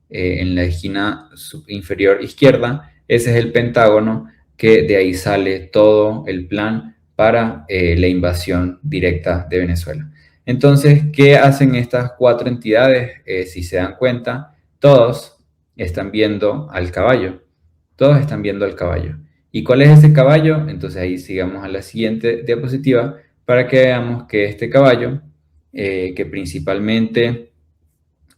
en la esquina inferior izquierda, ese es el Pentágono, que de ahí sale todo el plan para la invasión directa de Venezuela. Entonces, ¿qué hacen estas 4 entidades? Si se dan cuenta, todos están viendo al caballo. Todos están viendo al caballo. ¿Y cuál es ese caballo? Entonces ahí sigamos a la siguiente diapositiva para que veamos que este caballo, que principalmente,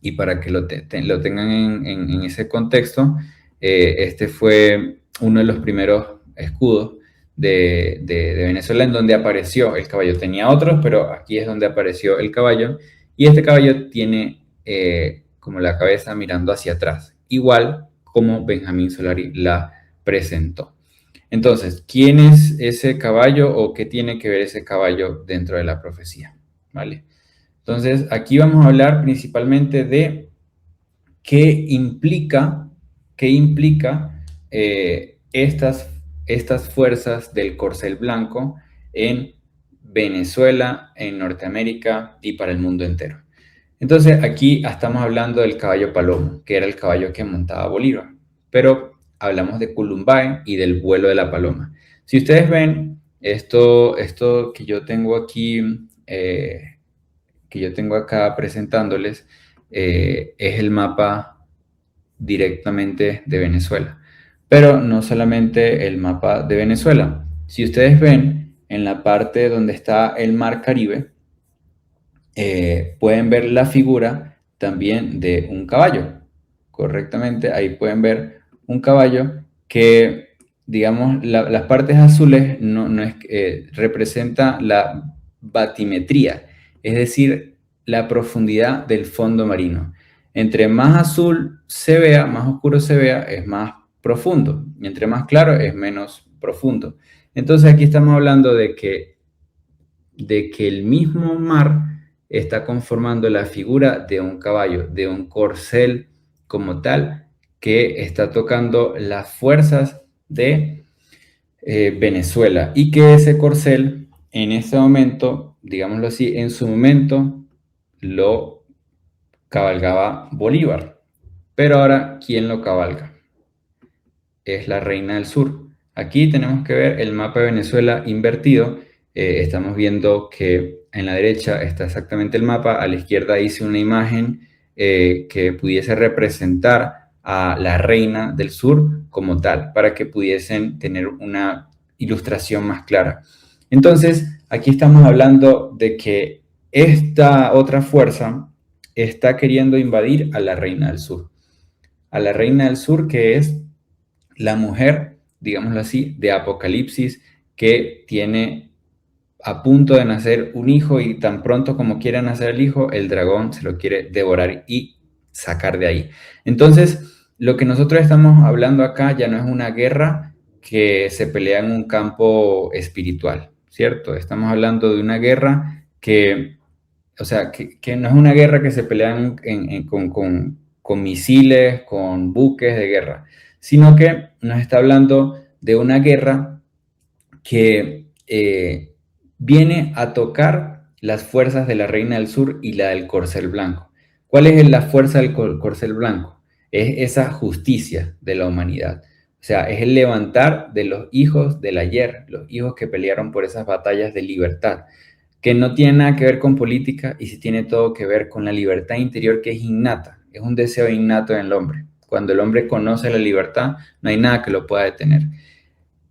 y para que lo tengan en ese contexto, este fue uno de los primeros escudos de Venezuela en donde apareció el caballo. Tenía otros, pero aquí es donde apareció el caballo. Y este caballo tiene como la cabeza mirando hacia atrás, igual como Benjamín Solari la presentó. Entonces, ¿quién es ese caballo o qué tiene que ver ese caballo dentro de la profecía? ¿Vale? Entonces, aquí vamos a hablar principalmente de qué implica estas fuerzas del corcel blanco en Venezuela, en Norteamérica y para el mundo entero. Entonces, aquí estamos hablando del caballo palomo, que era el caballo que montaba Bolívar, pero hablamos de Columbine y del vuelo de la paloma. Si ustedes ven esto que yo tengo aquí, que yo tengo acá presentándoles, es el mapa directamente de Venezuela. Pero no solamente el mapa de Venezuela. Si ustedes ven en la parte donde está el mar Caribe, pueden ver la figura también de un caballo. Correctamente, ahí pueden ver un caballo que, digamos, las partes azules no es, representa la batimetría, es decir, la profundidad del fondo marino. Entre más azul se vea, más oscuro se vea, es más profundo. Y entre más claro, es menos profundo. Entonces aquí estamos hablando de que el mismo mar está conformando la figura de un caballo, de un corcel como tal, que está tocando las fuerzas de Venezuela, y que ese corcel en este momento, digámoslo así, en su momento lo cabalgaba Bolívar, pero ahora ¿quién lo cabalga? Es la Reina del Sur. Aquí tenemos que ver el mapa de Venezuela invertido. Estamos viendo que en la derecha está exactamente el mapa, a la izquierda hice una imagen que pudiese representar a la Reina del Sur como tal, para que pudiesen tener una ilustración más clara. Entonces, aquí estamos hablando de que esta otra fuerza está queriendo invadir a la Reina del Sur. A la Reina del Sur, que es la mujer, digámoslo así, de Apocalipsis, que tiene a punto de nacer un hijo, y tan pronto como quiera nacer el hijo, el dragón se lo quiere devorar y sacar de ahí. Entonces, lo que nosotros estamos hablando acá ya no es una guerra que se pelea en un campo espiritual, ¿cierto? Estamos hablando de una guerra que, o sea, que no es una guerra que se pelea con misiles, con buques de guerra, sino que nos está hablando de una guerra que viene a tocar las fuerzas de la Reina del Sur y la del Corcel Blanco. ¿Cuál es la fuerza del Corcel Blanco? Es esa justicia de la humanidad. O sea, es el levantar de los hijos del ayer, los hijos que pelearon por esas batallas de libertad, que no tiene nada que ver con política y sí tiene todo que ver con la libertad interior que es innata, es un deseo innato en el hombre. Cuando el hombre conoce la libertad, no hay nada que lo pueda detener.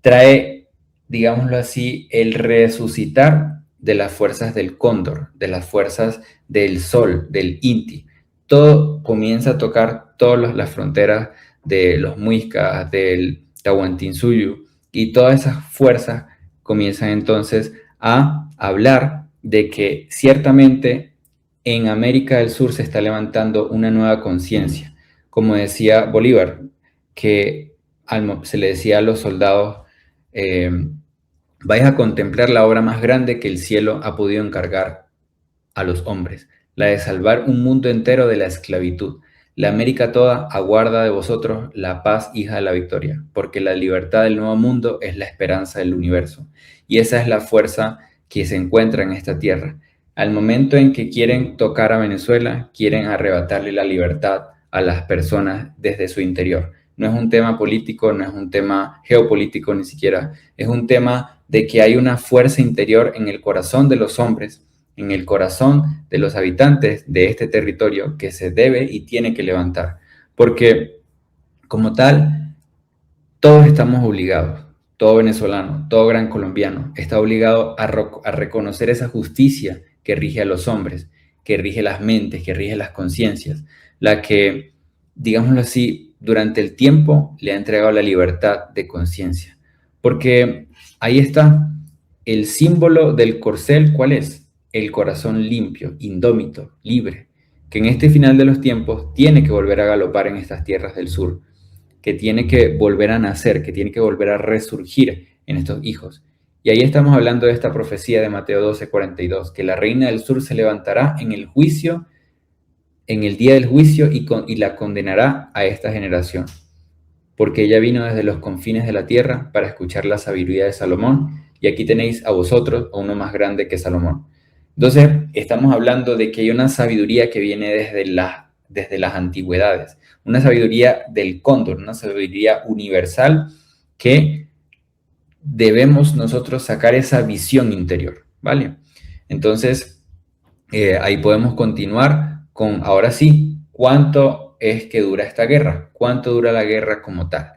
Trae, digámoslo así, el resucitar de las fuerzas del cóndor, de las fuerzas del sol, del Inti. Todo comienza a tocar todas las fronteras de los Muiscas, del Tahuantinsuyo, y todas esas fuerzas comienzan entonces a hablar de que ciertamente en América del Sur se está levantando una nueva conciencia. Como decía Bolívar, que se le decía a los soldados, vais a contemplar la obra más grande que el cielo ha podido encargar a los hombres, la de salvar un mundo entero de la esclavitud. La América toda aguarda de vosotros la paz, hija de la victoria, porque la libertad del nuevo mundo es la esperanza del universo. Y esa es la fuerza que se encuentra en esta tierra. Al momento en que quieren tocar a Venezuela, quieren arrebatarle la libertad a las personas desde su interior. No es un tema político, no es un tema geopolítico ni siquiera, es un tema de que hay una fuerza interior en el corazón de los hombres, en el corazón de los habitantes de este territorio que se debe y tiene que levantar. Porque como tal, todos estamos obligados, todo venezolano, todo gran colombiano está obligado a reconocer esa justicia que rige a los hombres, que rige las mentes, que rige las conciencias, la que, digámoslo así, durante el tiempo le ha entregado la libertad de conciencia. Porque ahí está el símbolo del corcel, ¿cuál es? El corazón limpio, indómito, libre, que en este final de los tiempos tiene que volver a galopar en estas tierras del sur, que tiene que volver a nacer, que tiene que volver a resurgir en estos hijos. Y ahí estamos hablando de esta profecía de Mateo 12:42, que la reina del sur se levantará en el juicio, en el día del juicio, y la condenará a esta generación, porque ella vino desde los confines de la tierra para escuchar la sabiduría de Salomón, y aquí tenéis a vosotros a uno más grande que Salomón. Entonces, estamos hablando de que hay una sabiduría que viene desde las antigüedades, una sabiduría del cóndor, una sabiduría universal que debemos nosotros sacar esa visión interior, ¿vale? Entonces, ahí podemos continuar con, ahora sí, ¿cuánto es que dura esta guerra? ¿Cuánto dura la guerra como tal?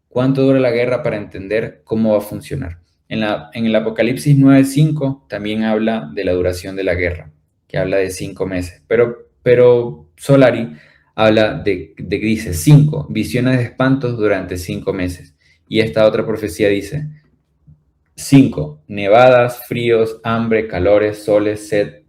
¿Cuánto dura la guerra para entender cómo va a funcionar? En el Apocalipsis 9:5 también habla de la duración de la guerra, que habla de 5 meses, pero Solari habla dice 5 visiones de espantos durante 5 meses. Y esta otra profecía dice 5 nevadas, fríos, hambre, calores, soles, sed,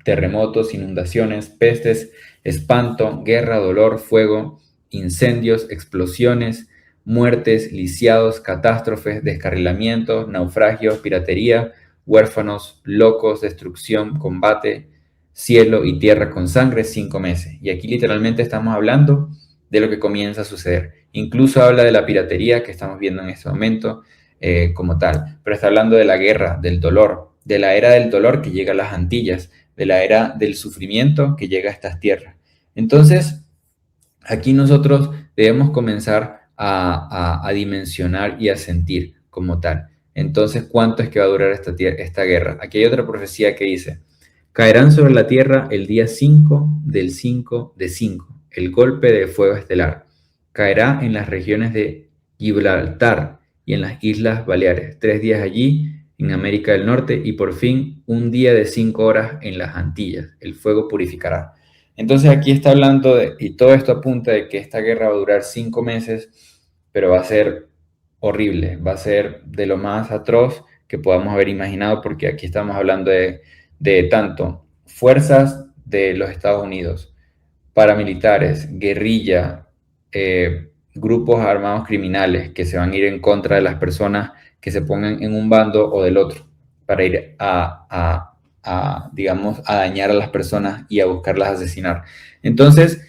terremotos, inundaciones, pestes, espanto, guerra, dolor, fuego, incendios, explosiones, muertes, lisiados, catástrofes, descarrilamientos, naufragios, piratería, huérfanos, locos, destrucción, combate, cielo y tierra con sangre, 5 meses. Y aquí literalmente estamos hablando de lo que comienza a suceder. Incluso habla de la piratería que estamos viendo en este momento como tal, pero está hablando de la guerra, del dolor, de la era del dolor que llega a las Antillas, de la era del sufrimiento que llega a estas tierras. Entonces, aquí nosotros debemos comenzar a dimensionar y a sentir como tal. Entonces, ¿cuánto es que va a durar esta guerra? Aquí hay otra profecía que dice: caerán sobre la tierra el día 5 del 5 de 5, el golpe de fuego estelar. Caerá en las regiones de Gibraltar y en las Islas Baleares, 3 días allí en América del Norte y por fin un día de 5 horas en las Antillas. El fuego purificará. Entonces aquí está hablando y todo esto apunta de que esta guerra va a durar 5 meses, pero va a ser horrible, va a ser de lo más atroz que podamos haber imaginado, porque aquí estamos hablando de tanto fuerzas de los Estados Unidos, paramilitares, guerrilla, grupos armados criminales que se van a ir en contra de las personas que se pongan en un bando o del otro para ir digamos, a dañar a las personas y a buscarlas asesinar. Entonces,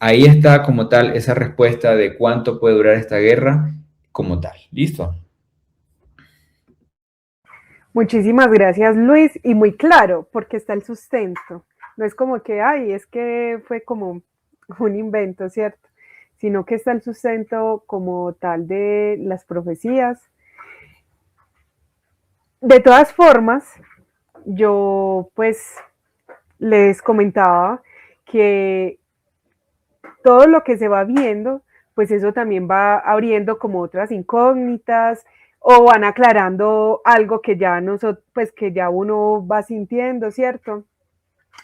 ahí está como tal esa respuesta de cuánto puede durar esta guerra como tal. ¿Listo? Muchísimas gracias, Luis, y muy claro, porque está el sustento. No es como que, ay, es que fue como un invento, ¿cierto? Sino que está el sustento como tal de las profecías. De todas formas, yo pues les comentaba que todo lo que se va viendo, pues eso también va abriendo como otras incógnitas o van aclarando algo que ya nosotros, pues que ya uno va sintiendo, ¿cierto?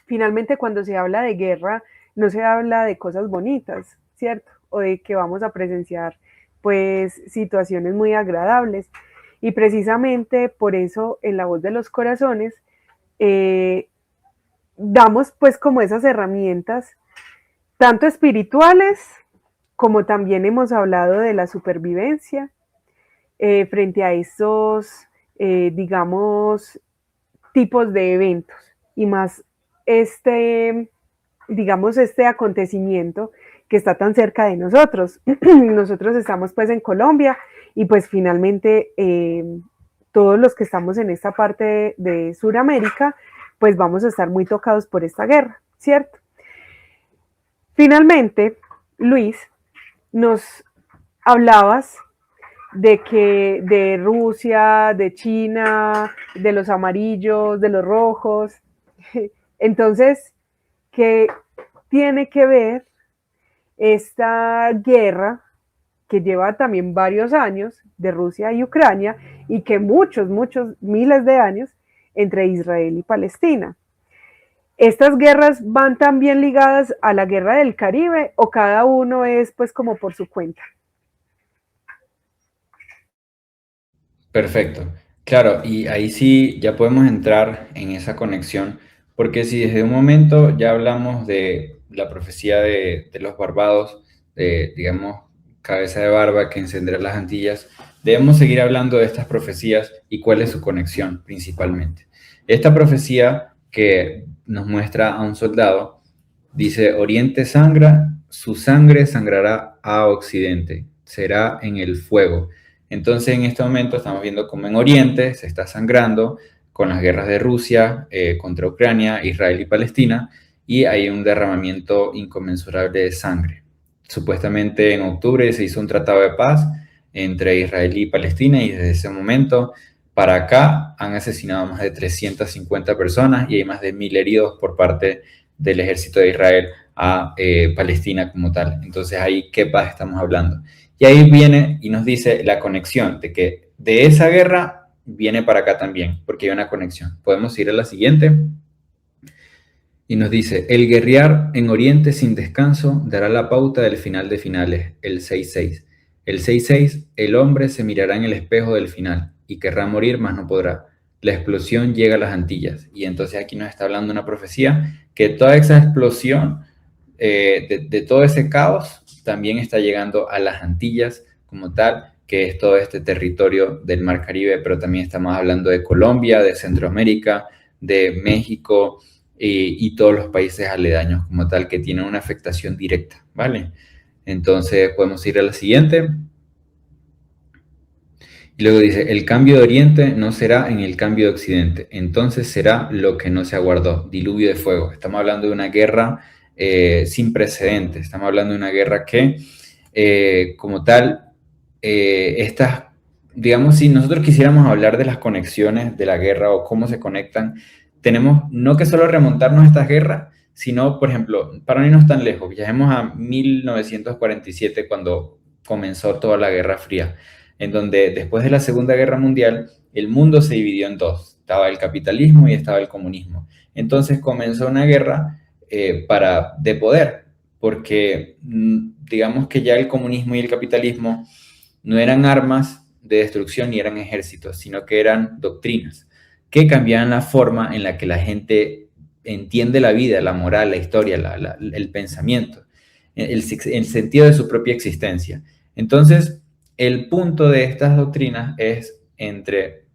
Finalmente, cuando se habla de guerra, no se habla de cosas bonitas, ¿cierto? O de que vamos a presenciar, pues, situaciones muy agradables. Y precisamente por eso, en La Voz de los Corazones, damos, pues, como esas herramientas, tanto espirituales, como también hemos hablado de la supervivencia, frente a estos, digamos, tipos de eventos. Y más digamos, este acontecimiento que está tan cerca de nosotros. Nosotros estamos pues en Colombia y pues finalmente todos los que estamos en esta parte de Sudamérica, pues vamos a estar muy tocados por esta guerra, ¿cierto? Finalmente, Luis, nos hablabas de que de Rusia, de China, de los amarillos, de los rojos. Entonces, ¿qué tiene que ver esta guerra que lleva también varios años de Rusia y Ucrania y que muchos, miles de años entre Israel y Palestina? ¿Estas guerras van también ligadas a la guerra del Caribe o cada uno es pues como por su cuenta? Perfecto. Claro, y ahí sí ya podemos entrar en esa conexión, porque si desde un momento ya hablamos de la profecía de los Barbados, de, digamos, cabeza de barba que encenderá las Antillas, debemos seguir hablando de estas profecías y cuál es su conexión principalmente. Esta profecía que nos muestra a un soldado dice: Oriente sangra, su sangre sangrará a Occidente, será en el fuego. Entonces, en este momento estamos viendo cómo en Oriente se está sangrando con las guerras de Rusia contra Ucrania, Israel y Palestina, y hay un derramamiento inconmensurable de sangre. Supuestamente en octubre se hizo un tratado de paz entre Israel y Palestina, y desde ese momento para acá han asesinado a más de 350 personas y hay más de 1000 heridos por parte del ejército de Israel a Palestina como tal. Entonces, ahí, ¿qué paz estamos hablando? Y ahí viene y nos dice la conexión de que de esa guerra viene para acá también, porque hay una conexión. Podemos ir a la siguiente. Y nos dice: el guerrear en Oriente sin descanso dará la pauta del final de finales, el 6-6. El 6-6, el hombre se mirará en el espejo del final y querrá morir, mas no podrá. La explosión llega a las Antillas. Y entonces aquí nos está hablando una profecía que toda esa explosión, de todo ese caos, también está llegando a las Antillas como tal, que es todo este territorio del Mar Caribe, pero también estamos hablando de Colombia, de Centroamérica, de México, y todos los países aledaños como tal que tienen una afectación directa, ¿vale? Entonces podemos ir a la siguiente. Y luego dice: el cambio de Oriente no será en el cambio de Occidente, entonces será lo que no se aguardó, diluvio de fuego. Estamos hablando de una guerra sin precedentes, estamos hablando de una guerra que, como tal, digamos, si nosotros quisiéramos hablar de las conexiones de la guerra o cómo se conectan, tenemos no que solo remontarnos a estas guerras, sino, por ejemplo, para no irnos tan lejos, viajemos a 1947 cuando comenzó toda la Guerra Fría, en donde después de la Segunda Guerra Mundial el mundo se dividió en dos, estaba el capitalismo y estaba el comunismo. Entonces comenzó una guerra de poder, porque digamos que ya el comunismo y el capitalismo no eran armas de destrucción ni eran ejércitos, sino que eran doctrinas que cambiaban la forma en la que la gente entiende la vida, la moral, la historia, el pensamiento. el sentido de su propia existencia. Entonces, el punto de estas doctrinas es entre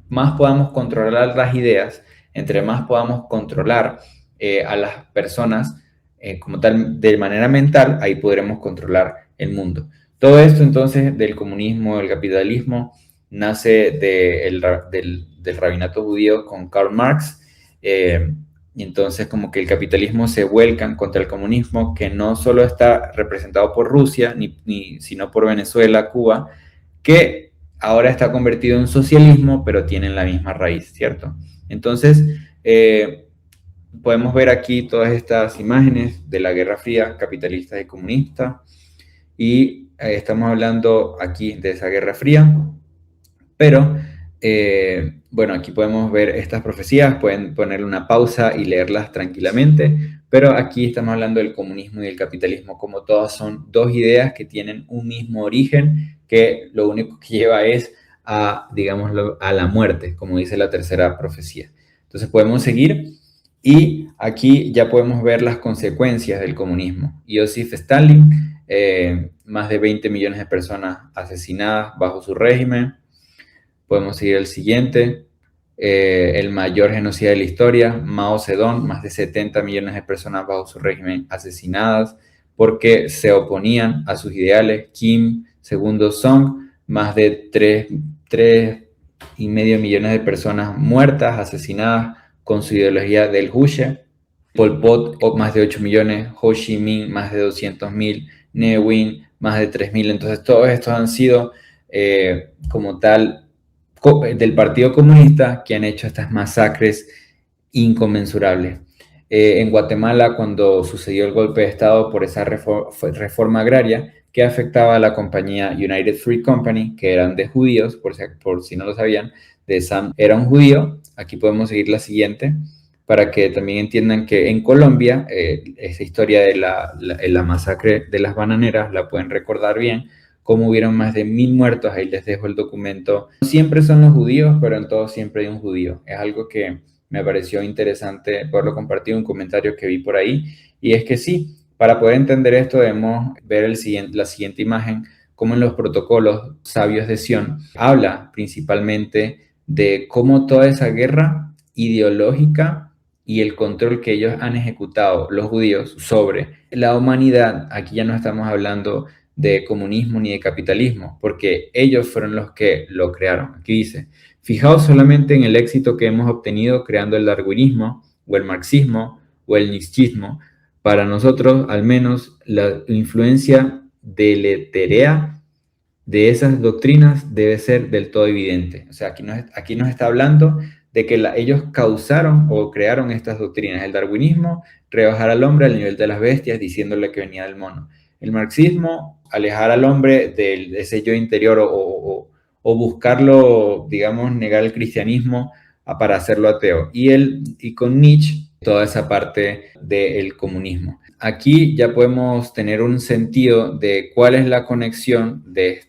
más podamos controlar las ideas, entre más podamos controlar a las personas como tal de manera mental, ahí podremos controlar el mundo. Todo esto entonces del comunismo, del capitalismo, nace del rabinato judío con Karl Marx. Y entonces como que el capitalismo se vuelca contra el comunismo, que no solo está representado por Rusia, sino por Venezuela, Cuba, que ahora está convertido en socialismo, pero tienen la misma raíz, ¿cierto? Entonces, podemos ver aquí todas estas imágenes de la Guerra Fría, capitalista y comunista, y estamos hablando aquí de esa Guerra Fría, pero bueno, aquí podemos ver estas profecías, pueden ponerle una pausa y leerlas tranquilamente, pero aquí estamos hablando del comunismo y del capitalismo, como todas son dos ideas que tienen un mismo origen, que lo único que lleva es a, digámoslo, a la muerte, como dice la tercera profecía. Entonces podemos seguir y aquí ya podemos ver las consecuencias del comunismo. Joseph Stalin, más de 20 millones de personas asesinadas bajo su régimen. Podemos seguir el siguiente, el mayor genocida de la historia, Mao Zedong, más de 70 millones de personas bajo su régimen asesinadas porque se oponían a sus ideales. Kim II-sung, más de 3,5 millones de personas muertas, asesinadas con su ideología del Juche. Pol Pot, más de 8 millones, Ho Chi Minh, más de 200.000, Ne Win, más de 3.000. Entonces todos estos han sido como tal del Partido Comunista, que han hecho estas masacres inconmensurables. En Guatemala, cuando sucedió el golpe de Estado por esa reforma agraria que afectaba a la compañía United Fruit Company, que eran de judíos, por si no lo sabían, de Sam era un judío. Aquí podemos seguir la siguiente, para que también entiendan que en Colombia, esa historia de la masacre de las bananeras la pueden recordar bien, como hubieron más de 1.000 muertos. Ahí les dejo el documento. No siempre son los judíos, pero en todo siempre hay un judío. Es algo que me pareció interesante poderlo compartir, un comentario que vi por ahí. Y es que sí, para poder entender esto debemos ver la siguiente imagen, como en los protocolos sabios de Sion habla principalmente de cómo toda esa guerra ideológica y el control que ellos han ejecutado, los judíos, sobre la humanidad. Aquí ya no estamos hablando de comunismo ni de capitalismo, porque ellos fueron los que lo crearon. Aquí dice: fijaos solamente en el éxito que hemos obtenido creando el darwinismo, o el marxismo, o el nietzscheísmo. Para nosotros, al menos, la influencia deletérea de esas doctrinas debe ser del todo evidente. O sea, aquí nos está hablando de que ellos causaron o crearon estas doctrinas. El darwinismo, rebajar al hombre al nivel de las bestias, diciéndole que venía del mono. El marxismo, alejar al hombre de ese yo interior o buscarlo, digamos, negar el cristianismo para hacerlo ateo. Y con Nietzsche, toda esa parte del comunismo. Aquí ya podemos tener un sentido de cuál es la conexión de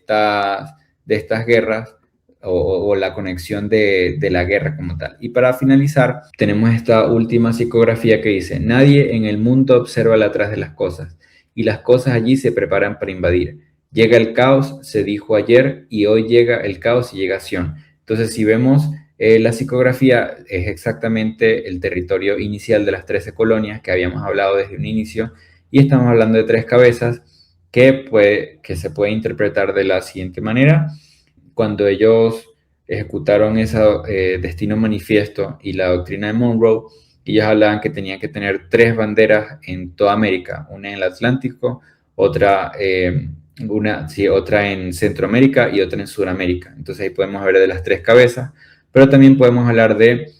estas guerras o la conexión de la guerra como tal. Y para finalizar, tenemos esta última psicografía que dice: nadie en el mundo observa la atrás de las cosas, y las cosas allí se preparan para invadir. Llega el caos, se dijo ayer, y hoy llega el caos y llega Sion. Entonces, si vemos la psicografía, es exactamente el territorio inicial de las 13 colonias que habíamos hablado desde un inicio, y estamos hablando de 3 cabezas que se puede interpretar de la siguiente manera. Cuando ellos ejecutaron ese destino manifiesto y la doctrina de Monroe, ellos hablaban que tenían que tener 3 banderas en toda América, una en el Atlántico, otra en Centroamérica y otra en Sudamérica. Entonces ahí podemos ver de las 3 cabezas, pero también podemos hablar de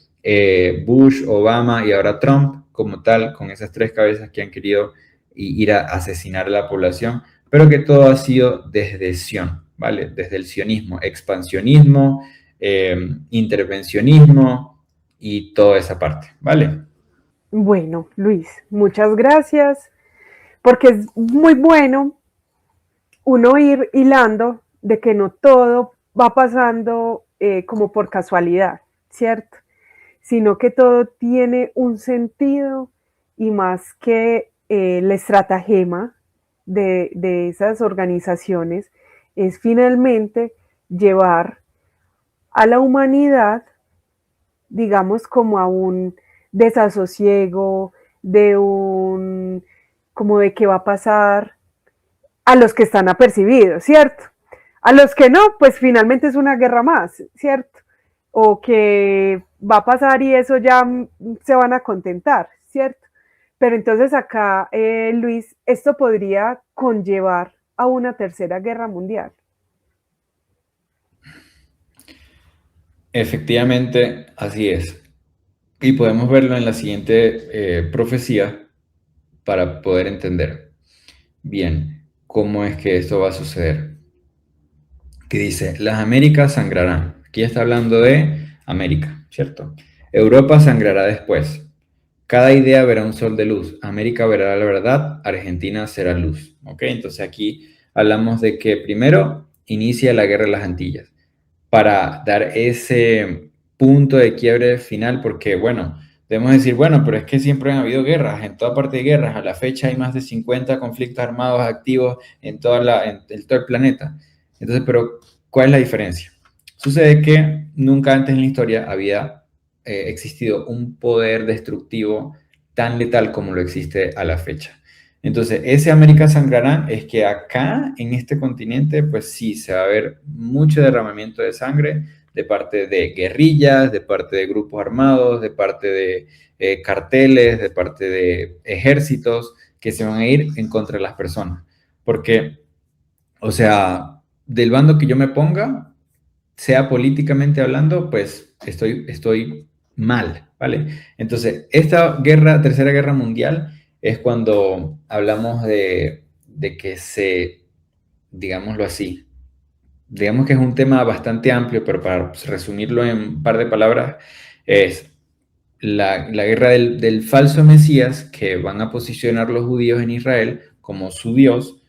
Bush, Obama y ahora Trump como tal, con esas 3 cabezas que han querido ir a asesinar a la población, pero que todo ha sido desde Sion, ¿vale? Desde el sionismo, expansionismo, intervencionismo y toda esa parte, ¿vale? Bueno, Luis, muchas gracias, porque es muy bueno uno ir hilando de que no todo va pasando como por casualidad, ¿cierto? Sino que todo tiene un sentido, y más que la estratagema de esas organizaciones es finalmente llevar a la humanidad, digamos, como a un desasosiego, como de qué va a pasar a los que están apercibidos, ¿cierto? A los que no, pues finalmente es una guerra más, ¿cierto? O que va a pasar y eso ya se van a contentar, ¿cierto? Pero entonces acá, Luis, esto podría conllevar a una tercera guerra mundial. Efectivamente, así es. Y podemos verlo en la siguiente profecía para poder entender bien cómo es que esto va a suceder. Que dice, las Américas sangrarán. Aquí está hablando de América, ¿cierto? Europa sangrará después. Cada idea verá un sol de luz. América verá la verdad. Argentina será luz. ¿Ok? Entonces aquí hablamos de que primero inicia la guerra de las Antillas para dar ese punto de quiebre final, porque bueno, debemos decir, bueno, pero es que siempre han habido guerras, en toda parte de guerras, a la fecha hay más de 50 conflictos armados activos en en todo el planeta. Entonces, pero, ¿cuál es la diferencia? Sucede que nunca antes en la historia había existido un poder destructivo tan letal como lo existe a la fecha. Entonces, ese América sangrará es que acá, en este continente, pues sí, se va a ver mucho derramamiento de sangre de parte de guerrillas, de parte de grupos armados, de parte de carteles, de parte de ejércitos que se van a ir en contra de las personas. Porque, o sea, del bando que yo me ponga, sea políticamente hablando, pues estoy mal, ¿vale? Entonces, esta guerra, tercera guerra mundial, es cuando hablamos de que digámoslo así, digamos que es un tema bastante amplio, pero para resumirlo en un par de palabras, es la guerra del falso Mesías que van a posicionar los judíos en Israel como su Dios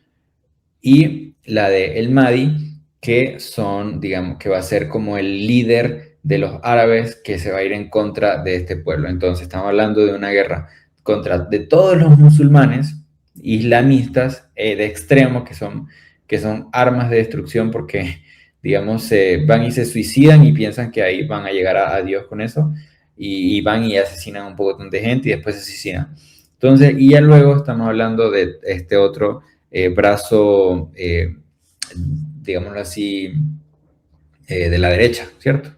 y la de El Mahdi, que son, digamos, que va a ser como el líder de los árabes que se va a ir en contra de este pueblo. Entonces estamos hablando de una guerra contra de todos los musulmanes islamistas de extremo que son armas de destrucción porque, digamos, se van y se suicidan y piensan que ahí van a llegar a Dios con eso y van y asesinan un poco de gente y después se suicidan. Entonces, y ya luego estamos hablando de este otro brazo, digámoslo así, de la derecha, ¿cierto?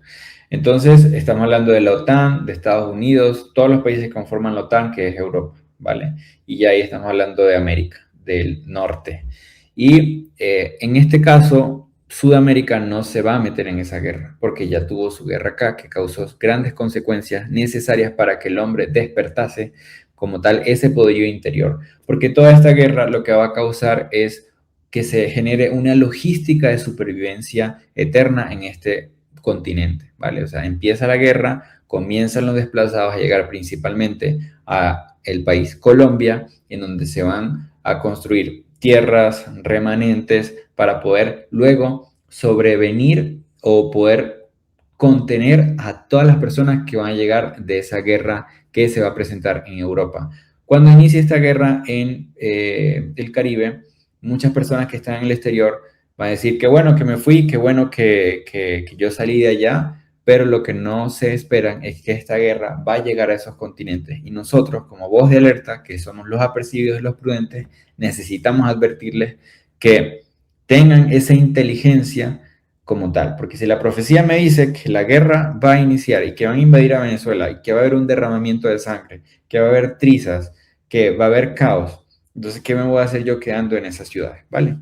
Entonces, estamos hablando de la OTAN, de Estados Unidos, todos los países que conforman la OTAN, que es Europa, ¿vale? Y ya ahí estamos hablando de América, del norte. Y en este caso, Sudamérica no se va a meter en esa guerra, porque ya tuvo su guerra acá, que causó grandes consecuencias necesarias para que el hombre despertase como tal ese poderío interior. Porque toda esta guerra lo que va a causar es que se genere una logística de supervivencia eterna en este continente, ¿vale? O sea, empieza la guerra, comienzan los desplazados a llegar principalmente a el país Colombia, en donde se van a construir tierras remanentes para poder luego sobrevenir o poder contener a todas las personas que van a llegar de esa guerra que se va a presentar en Europa. Cuando inicia esta guerra en el Caribe, muchas personas que están en el exterior van a decir que bueno que me fui, que bueno que yo salí de allá, pero lo que no se esperan es que esta guerra va a llegar a esos continentes y nosotros como voz de alerta, que somos los apercibidos y los prudentes, necesitamos advertirles que tengan esa inteligencia como tal, porque si la profecía me dice que la guerra va a iniciar y que van a invadir a Venezuela y que va a haber un derramamiento de sangre, que va a haber trizas, que va a haber caos, entonces, ¿qué me voy a hacer yo quedando en esas ciudades? ¿Vale?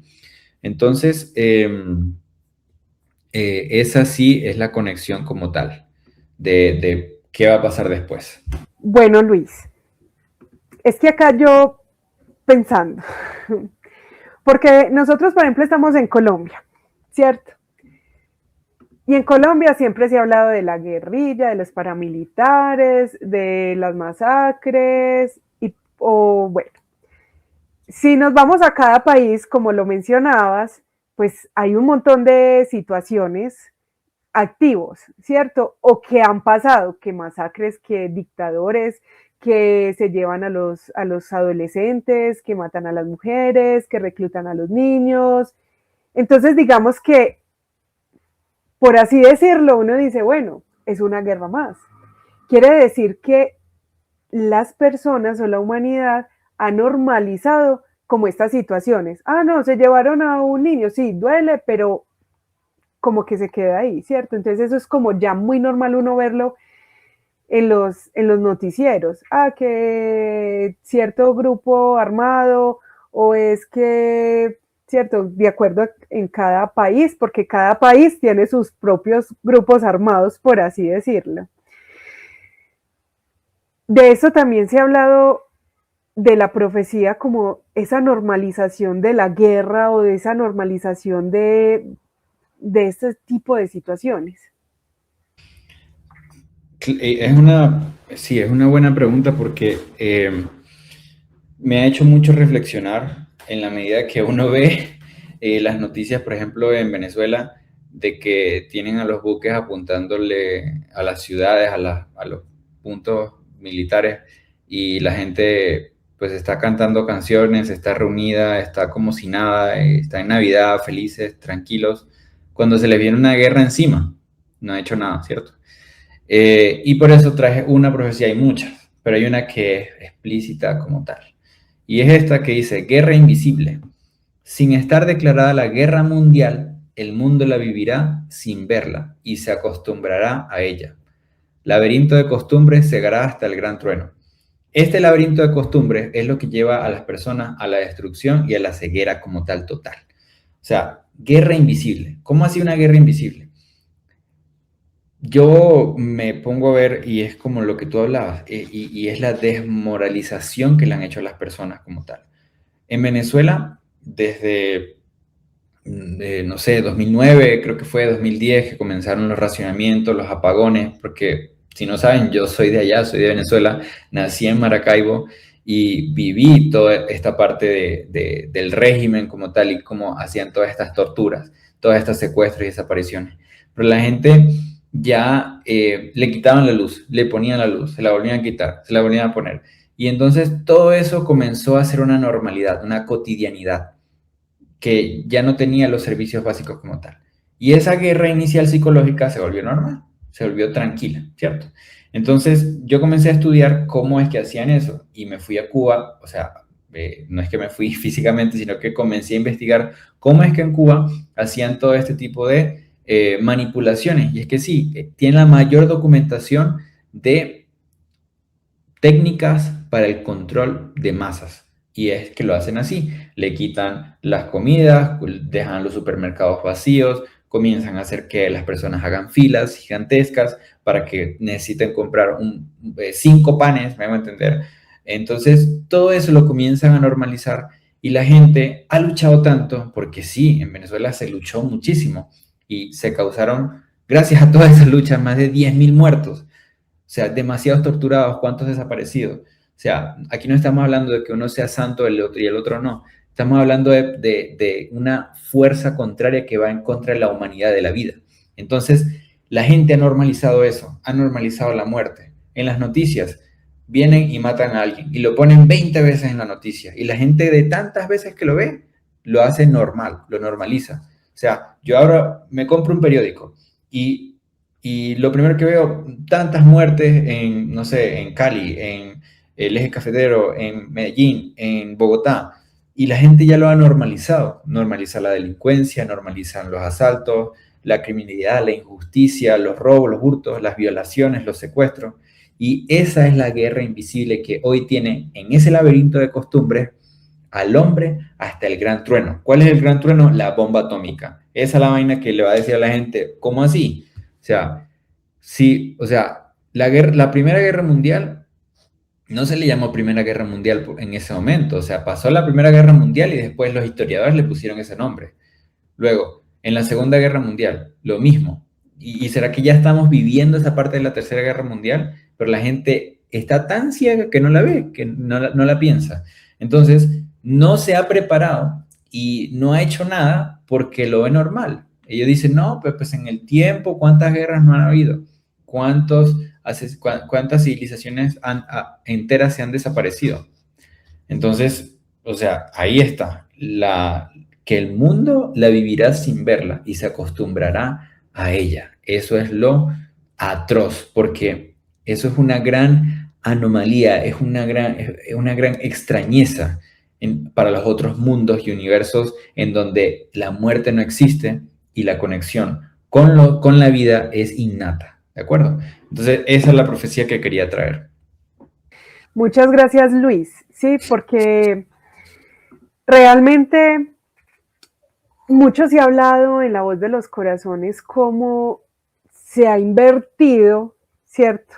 Entonces, esa sí es la conexión como tal de qué va a pasar después. Bueno, Luis, es que acá yo pensando, porque nosotros, por ejemplo, estamos en Colombia, ¿cierto? Y en Colombia siempre se ha hablado de la guerrilla, de los paramilitares, de las masacres, o bueno, si nos vamos a cada país, como lo mencionabas, pues hay un montón de situaciones activos, ¿cierto? O que han pasado, que masacres, que dictadores, que se llevan a los adolescentes, que matan a las mujeres, que reclutan a los niños. Entonces, digamos que, por así decirlo, uno dice, bueno, es una guerra más. Quiere decir que las personas o la humanidad ha normalizado como estas situaciones. Ah, no, se llevaron a un niño, sí, duele, pero como que se queda ahí, ¿cierto? Entonces eso es como ya muy normal uno verlo en los noticieros. Ah, que cierto grupo armado, o es que, ¿cierto? De acuerdo en cada país, porque cada país tiene sus propios grupos armados, por así decirlo. De eso también se ha hablado, de la profecía, como esa normalización de la guerra o de esa normalización de este tipo de situaciones. Sí, es una buena pregunta porque me ha hecho mucho reflexionar en la medida que uno ve las noticias, por ejemplo, en Venezuela, de que tienen a los buques apuntándole a las ciudades, a los puntos militares, y la gente pues está cantando canciones, está reunida, está como si nada, está en Navidad, felices, tranquilos, cuando se les viene una guerra encima. No ha hecho nada, ¿cierto? Y por eso traje una profecía, hay muchas, pero hay una que es explícita como tal. Y es esta que dice, guerra invisible. Sin estar declarada la guerra mundial, el mundo la vivirá sin verla y se acostumbrará a ella. Laberinto de costumbres cegará hasta el gran trueno. Este laberinto de costumbres es lo que lleva a las personas a la destrucción y a la ceguera como tal total. O sea, guerra invisible. ¿Cómo así una guerra invisible? Yo me pongo a ver, y es como lo que tú hablabas, y es la desmoralización que le han hecho a las personas como tal. En Venezuela, desde, no sé, 2009, creo que fue 2010, que comenzaron los racionamientos, los apagones, porque si no saben, yo soy de allá, soy de Venezuela, nací en Maracaibo y viví toda esta parte del régimen como tal y cómo hacían todas estas torturas, todas estas secuestros y desapariciones. Pero la gente ya le quitaban la luz, le ponían la luz, se la volvían a quitar, se la volvían a poner. Y entonces todo eso comenzó a ser una normalidad, una cotidianidad, que ya no tenía los servicios básicos como tal. Y esa guerra inicial psicológica se volvió normal, se volvió tranquila, ¿cierto? Entonces yo comencé a estudiar cómo es que hacían eso y me fui a Cuba, o sea, no es que me fui físicamente, sino que comencé a investigar cómo es que en Cuba hacían todo este tipo de manipulaciones. Y es que sí, tienen la mayor documentación de técnicas para el control de masas. Y es que lo hacen así, le quitan las comidas, dejan los supermercados vacíos, comienzan a hacer que las personas hagan filas gigantescas para que necesiten comprar 5 panes, me hago entender. Entonces, todo eso lo comienzan a normalizar y la gente ha luchado tanto, porque sí, en Venezuela se luchó muchísimo y se causaron, gracias a todas esas luchas, más de 10.000 muertos. O sea, demasiados torturados, cuántos desaparecidos. O sea, aquí no estamos hablando de que uno sea santo y el otro no. Estamos hablando de una fuerza contraria que va en contra de la humanidad, de la vida. Entonces, la gente ha normalizado eso, ha normalizado la muerte. En las noticias vienen y matan a alguien y lo ponen 20 veces en la noticia. Y la gente de tantas veces que lo ve, lo hace normal, lo normaliza. O sea, yo ahora me compro un periódico y lo primero que veo, tantas muertes en, no sé, en Cali, en el Eje Cafetero, en Medellín, en Bogotá, y la gente ya lo ha normalizado. Normaliza la delincuencia, normalizan los asaltos, la criminalidad, la injusticia, los robos, los hurtos, las violaciones, los secuestros. Y esa es la guerra invisible que hoy tiene en ese laberinto de costumbres al hombre hasta el gran trueno. ¿Cuál es el gran trueno? La bomba atómica. Esa es la vaina que le va a decir a la gente, ¿cómo así? O sea, sí, o sea, la Primera Guerra Mundial no se le llamó Primera Guerra Mundial en ese momento. O sea, pasó la Primera Guerra Mundial y después los historiadores le pusieron ese nombre. Luego, en la Segunda Guerra Mundial, lo mismo. ¿Y será que ya estamos viviendo esa parte de la Tercera Guerra Mundial? Pero la gente está tan ciega que no la ve, que no la piensa. Entonces, no se ha preparado y no ha hecho nada porque lo ve normal. Ellos dicen, no, pues en el tiempo, ¿cuántas guerras no han habido? ¿Cuántas civilizaciones enteras se han desaparecido? Entonces, o sea, ahí está, que el mundo la vivirá sin verla y se acostumbrará a ella. Eso es lo atroz, porque eso es una gran anomalía, es una gran extrañeza para los otros mundos y universos en donde la muerte no existe y la conexión con la vida es innata, ¿de acuerdo? Entonces, esa es la profecía que quería traer. Muchas gracias, Luis. Sí, porque realmente mucho se ha hablado en La Voz de los Corazones cómo se ha invertido, ¿cierto?,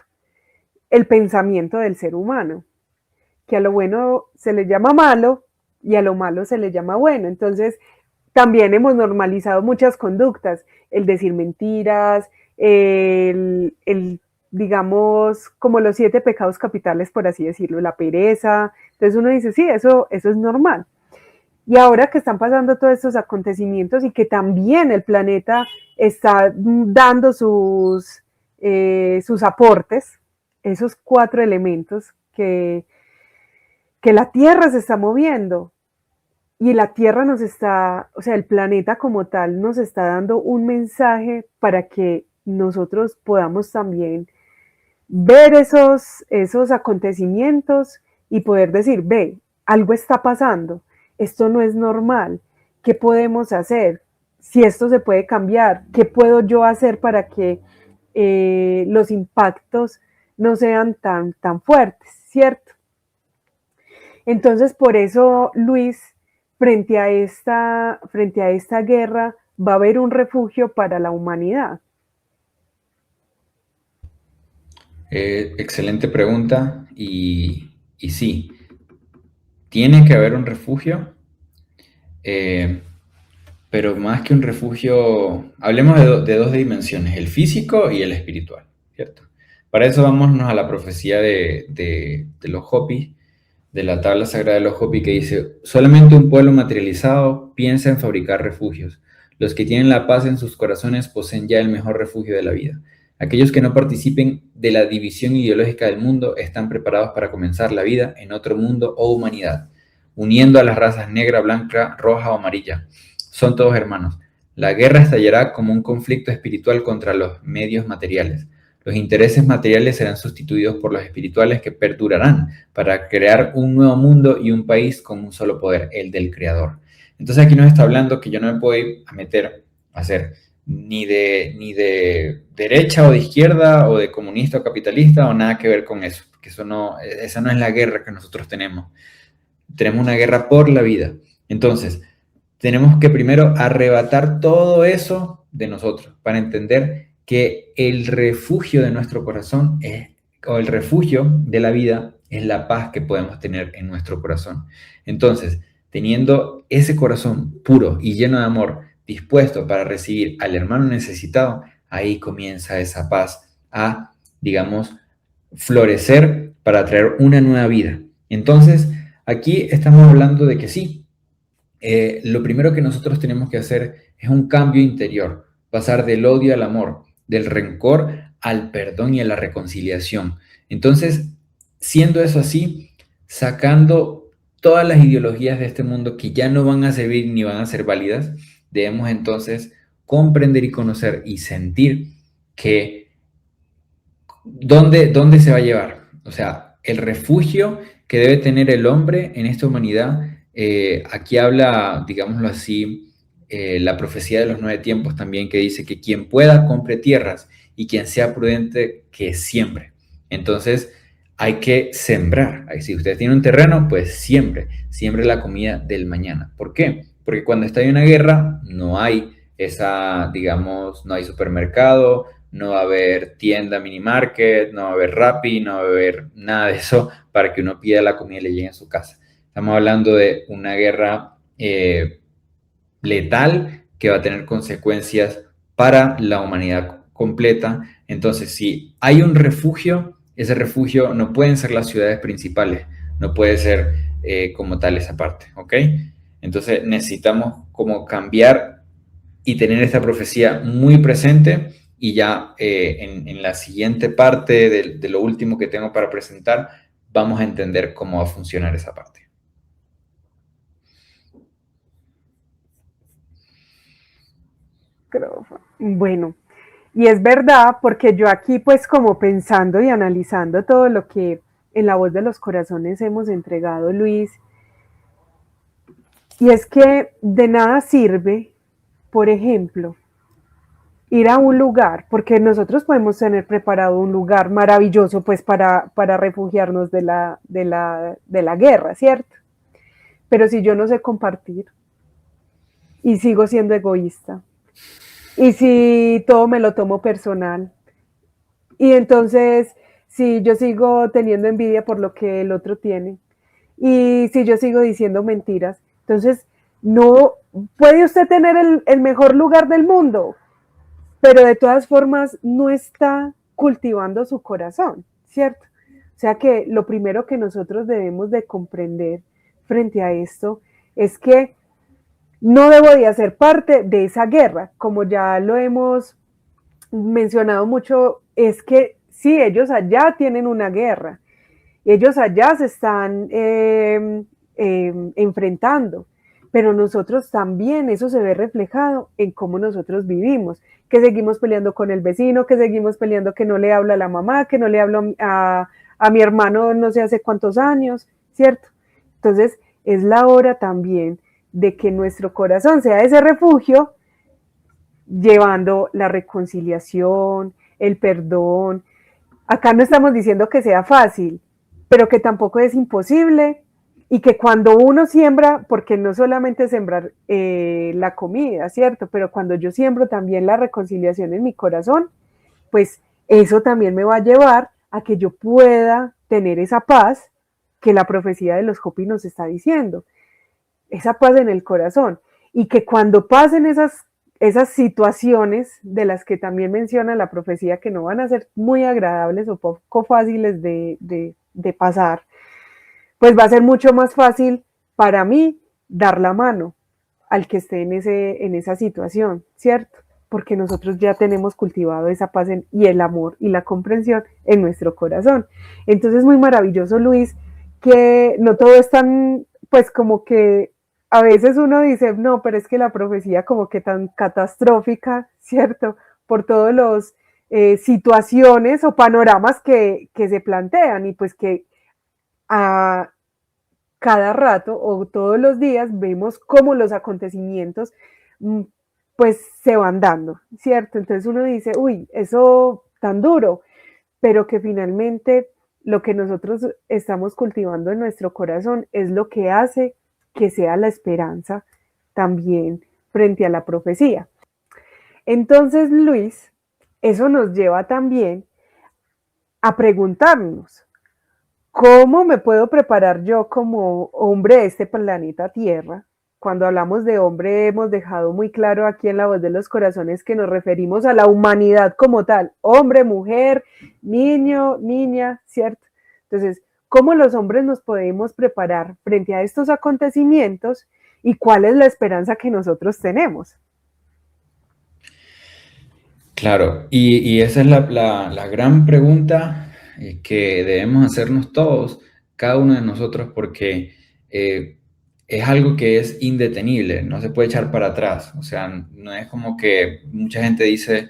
el pensamiento del ser humano, que a lo bueno se le llama malo y a lo malo se le llama bueno. Entonces, también hemos normalizado muchas conductas, el decir mentiras, digamos, como los 7 pecados capitales, por así decirlo, la pereza. Entonces uno dice, sí, eso es normal. Y ahora que están pasando todos estos acontecimientos y que también el planeta está dando sus aportes, esos 4 elementos que la Tierra se está moviendo y la Tierra nos está, o sea, el planeta como tal nos está dando un mensaje para que nosotros podamos también ver esos acontecimientos y poder decir, ve, algo está pasando, esto no es normal, ¿qué podemos hacer? Si esto se puede cambiar, ¿qué puedo yo hacer para que los impactos no sean tan fuertes, ¿cierto? Entonces, por eso, Luis, frente a esta guerra, va a haber un refugio para la humanidad. Excelente pregunta y sí, tiene que haber un refugio, pero más que un refugio, hablemos de 2 dimensiones, el físico y el espiritual, ¿cierto? Para eso vámonos a la profecía de los Hopi, de la tabla sagrada de los Hopi, que dice, solamente un pueblo materializado piensa en fabricar refugios. Los que tienen la paz en sus corazones poseen ya el mejor refugio de la vida. Aquellos que no participen de la división ideológica del mundo están preparados para comenzar la vida en otro mundo o humanidad, uniendo a las razas negra, blanca, roja o amarilla. Son todos hermanos. La guerra estallará como un conflicto espiritual contra los medios materiales. Los intereses materiales serán sustituidos por los espirituales que perdurarán para crear un nuevo mundo y un país con un solo poder, el del Creador. Entonces aquí nos está hablando que yo no me puedo ir a meter a hacer ni de derecha o de izquierda o de comunista o capitalista o nada que ver con eso, porque esa no es la guerra que nosotros tenemos. Tenemos una guerra por la vida. Entonces, tenemos que primero arrebatar todo eso de nosotros para entender que el refugio de nuestro corazón o el refugio de la vida es la paz que podemos tener en nuestro corazón. Entonces, teniendo ese corazón puro y lleno de amor, dispuesto para recibir al hermano necesitado, ahí comienza esa paz a, digamos, florecer para traer una nueva vida. Entonces, aquí estamos hablando de que sí, lo primero que nosotros tenemos que hacer es un cambio interior, pasar del odio al amor, del rencor al perdón y a la reconciliación. Entonces, siendo eso así, sacando todas las ideologías de este mundo que ya no van a servir ni van a ser válidas, debemos entonces comprender y conocer y sentir que ¿dónde se va a llevar? O sea, el refugio que debe tener el hombre en esta humanidad. Aquí habla, digámoslo así, la profecía de los 9 tiempos también, que dice que quien pueda compre tierras y quien sea prudente que siembre. Entonces hay que sembrar. Si usted tiene un terreno, pues siembre la comida del mañana. ¿Por qué? Porque cuando está en una guerra no hay no hay supermercado, no va a haber tienda mini market, no va a haber Rappi, no va a haber nada de eso para que uno pida la comida y le llegue a su casa. Estamos hablando de una guerra letal que va a tener consecuencias para la humanidad completa. Entonces, si hay un refugio, ese refugio no pueden ser las ciudades principales, no puede ser como tal esa parte, ¿ok? Entonces necesitamos como cambiar y tener esta profecía muy presente. Y ya en la siguiente parte de lo último que tengo para presentar, vamos a entender cómo va a funcionar esa parte. Bueno, y es verdad, porque yo aquí pues como pensando y analizando todo lo que en La Voz de los Corazones hemos entregado, Luis, y es que de nada sirve, por ejemplo, ir a un lugar, porque nosotros podemos tener preparado un lugar maravilloso pues para refugiarnos de la guerra, ¿cierto? Pero si yo no sé compartir y sigo siendo egoísta, y si todo me lo tomo personal, y entonces si yo sigo teniendo envidia por lo que el otro tiene, y si yo sigo diciendo mentiras, entonces no puede usted tener el mejor lugar del mundo, pero de todas formas no está cultivando su corazón, ¿cierto? O sea que lo primero que nosotros debemos de comprender frente a esto es que no debo de hacer parte de esa guerra, como ya lo hemos mencionado mucho, es que sí, ellos allá tienen una guerra, ellos allá se están enfrentando, pero nosotros también, eso se ve reflejado en cómo nosotros vivimos, que seguimos peleando con el vecino, que seguimos peleando que no le habla a la mamá, que no le hablo a mi hermano no sé hace cuántos años, ¿cierto? Entonces es la hora también de que nuestro corazón sea ese refugio, llevando la reconciliación, el perdón. Acá no estamos diciendo que sea fácil, pero que tampoco es imposible, y que cuando uno siembra, porque no solamente sembrar la comida, ¿cierto? Pero cuando yo siembro también la reconciliación en mi corazón, pues eso también me va a llevar a que yo pueda tener esa paz que la profecía de los Hopi nos está diciendo, esa paz en el corazón, y que cuando pasen esas situaciones de las que también menciona la profecía, que no van a ser muy agradables o poco fáciles de pasar, pues va a ser mucho más fácil para mí dar la mano al que esté en esa situación, ¿cierto? Porque nosotros ya tenemos cultivado esa paz y el amor y la comprensión en nuestro corazón. Entonces es muy maravilloso, Luis, que no todo es tan, pues como que a veces uno dice, no, pero es que la profecía como que tan catastrófica, ¿cierto? Por todos los situaciones o panoramas que se plantean, y pues que a cada rato o todos los días vemos cómo los acontecimientos pues se van dando, ¿cierto? Entonces uno dice, uy, eso tan duro, pero que finalmente lo que nosotros estamos cultivando en nuestro corazón es lo que hace que sea la esperanza también frente a la profecía. Entonces, Luis, eso nos lleva también a preguntarnos, ¿cómo me puedo preparar yo como hombre de este planeta Tierra? Cuando hablamos de hombre, hemos dejado muy claro aquí en La Voz de los Corazones que nos referimos a la humanidad como tal, hombre, mujer, niño, niña, ¿cierto? Entonces, ¿cómo los hombres nos podemos preparar frente a estos acontecimientos y cuál es la esperanza que nosotros tenemos? Claro, y esa es la gran pregunta que debemos hacernos todos, cada uno de nosotros, porque es algo que es indetenible, no se puede echar para atrás. O sea, no es como que mucha gente dice,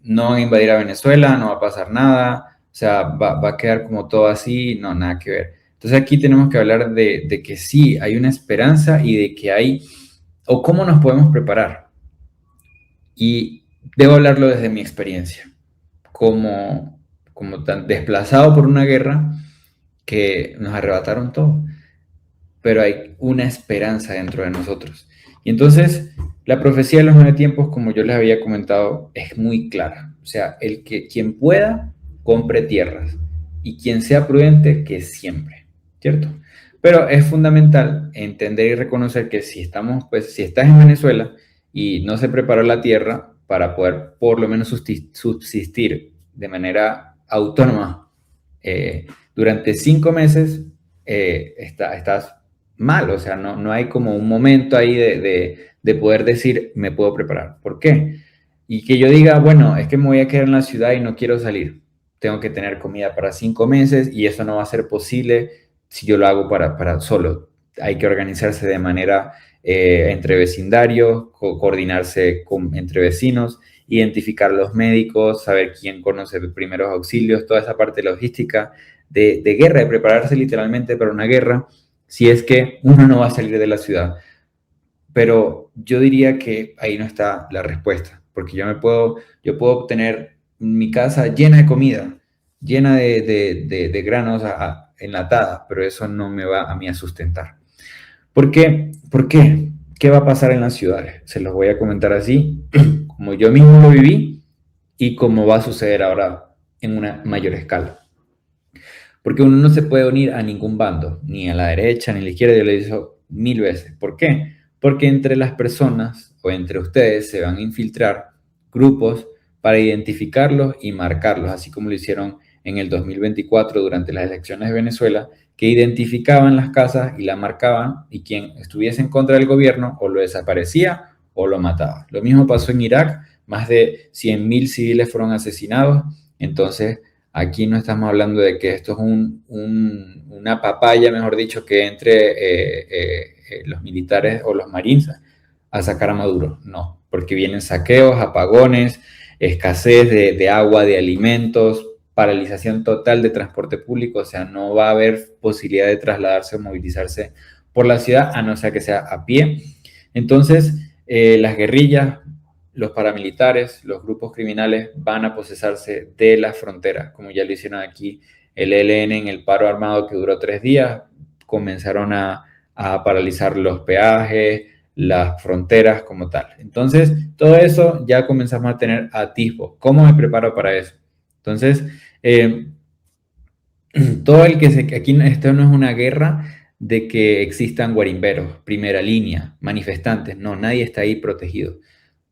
no van a invadir a Venezuela, no va a pasar nada, o sea, va a quedar como todo así, no, nada que ver. Entonces aquí tenemos que hablar de que sí, hay una esperanza y de que hay, o cómo nos podemos preparar. Y debo hablarlo desde mi experiencia, como tan desplazado por una guerra que nos arrebataron todo, pero hay una esperanza dentro de nosotros. Y entonces, la profecía de los 9 tiempos, como yo les había comentado, es muy clara. O sea, quien pueda, compre tierras, y quien sea prudente, que siempre, ¿cierto? Pero es fundamental entender y reconocer que si estás en Venezuela y no se preparó la tierra para poder por lo menos subsistir de manera autónoma durante 5 meses, estás mal. O sea, no hay como un momento ahí de de poder decir, me puedo preparar. ¿Por qué? Y que yo diga, bueno, es que me voy a quedar en la ciudad y no quiero salir. Tengo que tener comida para 5 meses y eso no va a ser posible si yo lo hago para solo. Hay que organizarse de manera entre vecindarios, coordinarse entre vecinos, identificar los médicos, saber quién conoce primeros auxilios, toda esa parte logística de guerra, de prepararse literalmente para una guerra, si es que uno no va a salir de la ciudad. Pero yo diría que ahí no está la respuesta, porque yo puedo tener mi casa llena de comida, llena de granos enlatada, pero eso no me va a mí a sustentar. ¿Por qué? ¿Por qué? ¿Qué va a pasar en las ciudades? Se los voy a comentar así, como yo mismo lo viví y como va a suceder ahora en una mayor escala. Porque uno no se puede unir a ningún bando, ni a la derecha, ni a la izquierda, yo lo he dicho 1000 veces. ¿Por qué? Porque entre las personas o entre ustedes se van a infiltrar grupos para identificarlos y marcarlos, así como lo hicieron en el 2024 durante las elecciones de Venezuela, que identificaban las casas y la marcaban, y quien estuviese en contra del gobierno o lo desaparecía o lo mataba. Lo mismo pasó en Irak, más de 100.000 civiles fueron asesinados. Entonces aquí no estamos hablando de que esto es una papaya, mejor dicho, que entre los militares o los marines a sacar a Maduro. No, porque vienen saqueos, apagones, escasez de agua, de alimentos, paralización total de transporte público. O sea, no va a haber posibilidad de trasladarse o movilizarse por la ciudad, a no ser que sea a pie. Entonces, las guerrillas, los paramilitares, los grupos criminales van a posesarse de las fronteras, como ya lo hicieron aquí el ELN en el paro armado que duró 3 días. Comenzaron a paralizar los peajes, las fronteras como tal. Entonces, todo eso ya comenzamos a tener atisbos. ¿Cómo me preparo para eso? Entonces, todo el que aquí esto no es una guerra de que existan guarimberos, primera línea, manifestantes. No, nadie está ahí protegido.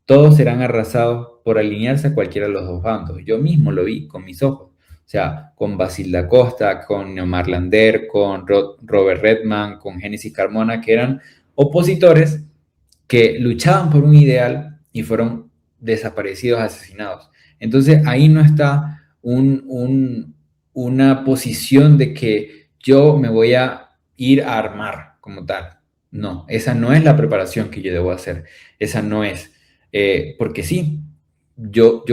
Todos serán arrasados por alinearse a cualquiera de los dos bandos. Yo mismo lo vi con mis ojos. O sea, con Basil da Costa, con Neomar Lander, con Robert Redman, con Génesis Carmona, que eran opositores que luchaban por un ideal y fueron desaparecidos, asesinados. Entonces ahí no está una posición de que yo me voy a ir a armar como tal. No, esa no es la preparación que yo debo hacer. Esa no es. Porque sí, yo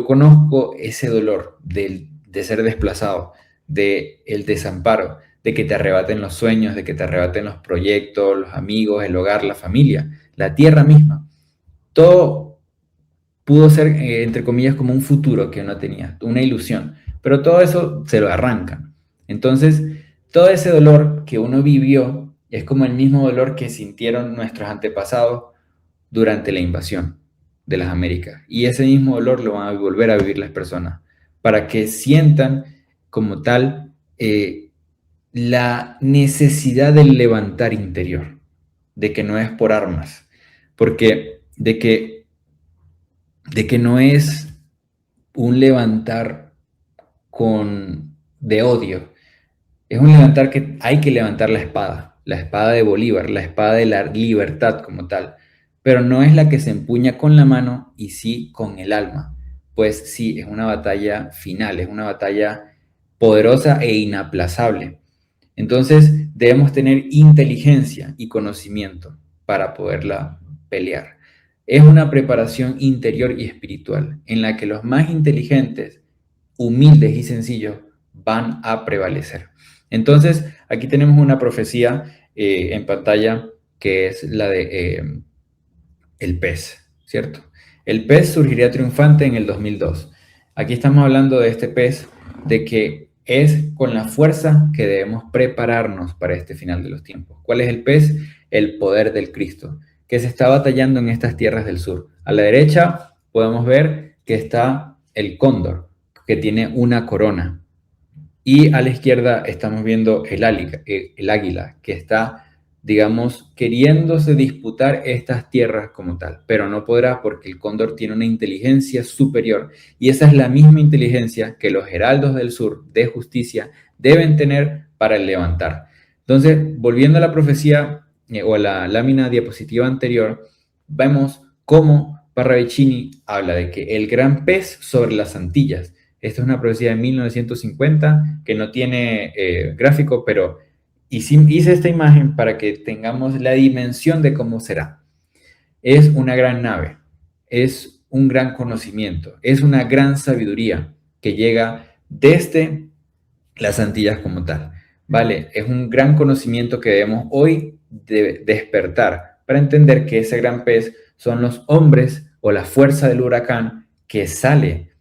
conozco ese dolor de ser desplazado, del desamparo, de que te arrebaten los sueños, de que te arrebaten los proyectos, los amigos, el hogar, la familia, la tierra misma. Todo pudo ser, entre comillas, como un futuro que uno tenía, una ilusión, pero todo eso se lo arrancan. Entonces, todo ese dolor que uno vivió es como el mismo dolor que sintieron nuestros antepasados durante la invasión de las Américas. Y ese mismo dolor lo van a volver a vivir las personas, para que sientan como tal la necesidad del levantar interior, de que no es por armas, porque de que no es un levantar de odio, es un levantar que hay que levantar la espada de Bolívar, la espada de la libertad como tal, pero no es la que se empuña con la mano y sí con el alma, pues sí, es una batalla final, es una batalla poderosa e inaplazable. Entonces debemos tener inteligencia y conocimiento para poderla pelear. Es una preparación interior y espiritual en la que los más inteligentes, humildes y sencillos van a prevalecer. Entonces, aquí tenemos una profecía en pantalla que es la de el pez, ¿cierto? El pez surgiría triunfante en el 2002. Aquí estamos hablando de este pez, de que es con la fuerza que debemos prepararnos para este final de los tiempos. ¿Cuál es el pez? El poder del Cristo, que se está batallando en estas tierras del sur. A la derecha podemos ver que está el cóndor, que tiene una corona. Y a la izquierda estamos viendo el águila, que está, digamos, queriéndose disputar estas tierras como tal, pero no podrá porque el cóndor tiene una inteligencia superior y esa es la misma inteligencia que los heraldos del sur de justicia deben tener para el levantar. Entonces, volviendo a la profecía o a la lámina diapositiva anterior, vemos cómo Parravicini habla de que el gran pez sobre las Antillas. Esta es una profecía de 1950 que no tiene gráfico, pero hice esta imagen para que tengamos la dimensión de cómo será. Es una gran nave, es un gran conocimiento, es una gran sabiduría que llega desde las Antillas como tal, ¿vale? Es un gran conocimiento que debemos hoy despertar para entender que ese gran pez son los hombres o la fuerza del huracán que sale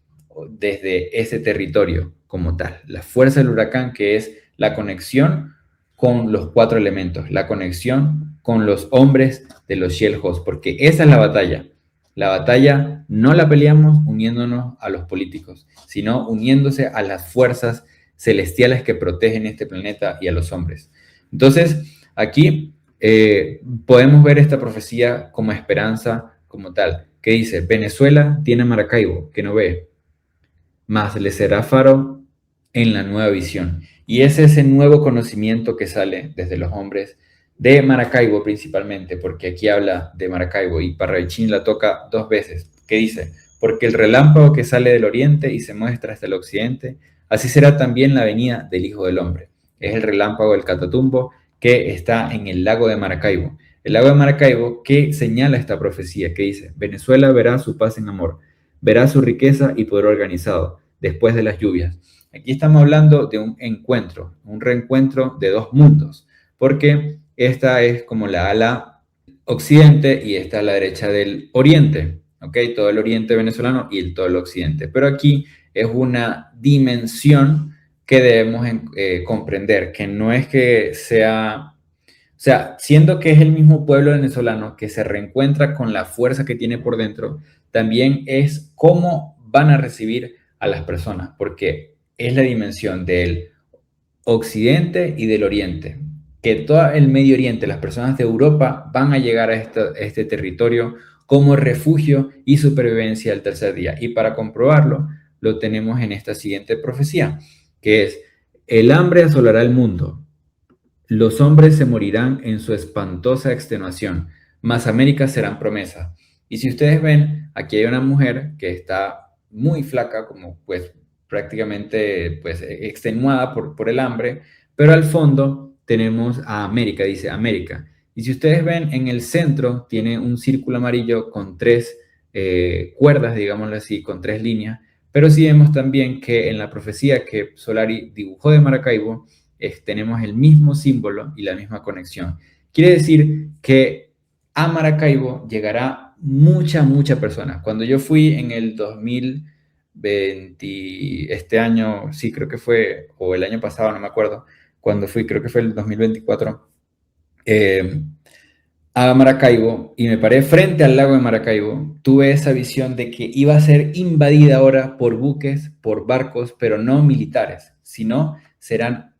desde ese territorio como tal. La fuerza del huracán, que es la conexión con los 4 elementos, la conexión con los hombres de los Shell-Host, porque esa es la batalla. La batalla no la peleamos uniéndonos a los políticos, sino uniéndose a las fuerzas celestiales que protegen este planeta y a los hombres. Entonces, aquí podemos ver esta profecía como esperanza como tal, que dice, Venezuela tiene Maracaibo, que no ve, mas le será faro en la nueva visión. Y es ese nuevo conocimiento que sale desde los hombres de Maracaibo principalmente, porque aquí habla de Maracaibo y Parravicini la toca 2 veces, que dice, porque el relámpago que sale del oriente y se muestra hasta el occidente, así será también la venida del Hijo del Hombre. Es el relámpago del Catatumbo que está en el lago de Maracaibo. El lago de Maracaibo que señala esta profecía, que dice, Venezuela verá su paz en amor, verá su riqueza y poder organizado después de las lluvias. Aquí estamos hablando de un encuentro, un reencuentro de 2 mundos, porque esta es como la ala occidente y esta a la derecha del oriente, ¿ok? Todo el oriente venezolano y todo el occidente. Pero aquí es una dimensión que debemos comprender, que no es que sea, o sea, siendo que es el mismo pueblo venezolano que se reencuentra con la fuerza que tiene por dentro, también es cómo van a recibir a las personas, porque es la dimensión del occidente y del oriente, que todo el Medio Oriente, las personas de Europa van a llegar a este territorio como refugio y supervivencia al tercer día. Y para comprobarlo, lo tenemos en esta siguiente profecía, que es, el hambre asolará el mundo, los hombres se morirán en su espantosa extenuación, mas América serán promesa. Y si ustedes ven, aquí hay una mujer que está muy flaca, como pues prácticamente pues extenuada por el hambre, pero al fondo tenemos a América, dice América. Y si ustedes ven, en el centro tiene un círculo amarillo con 3 cuerdas, digámoslo así, con 3 líneas, pero sí vemos también que en la profecía que Solari dibujó de Maracaibo, tenemos el mismo símbolo y la misma conexión. Quiere decir que a Maracaibo llegará mucha persona. Cuando yo fui en el 2020, este año, sí, creo que fue, o el año pasado, no me acuerdo, cuando fui, creo que fue el 2024, a Maracaibo y me paré frente al lago de Maracaibo, tuve esa visión de que iba a ser invadida ahora por buques, por barcos, pero no militares, sino serán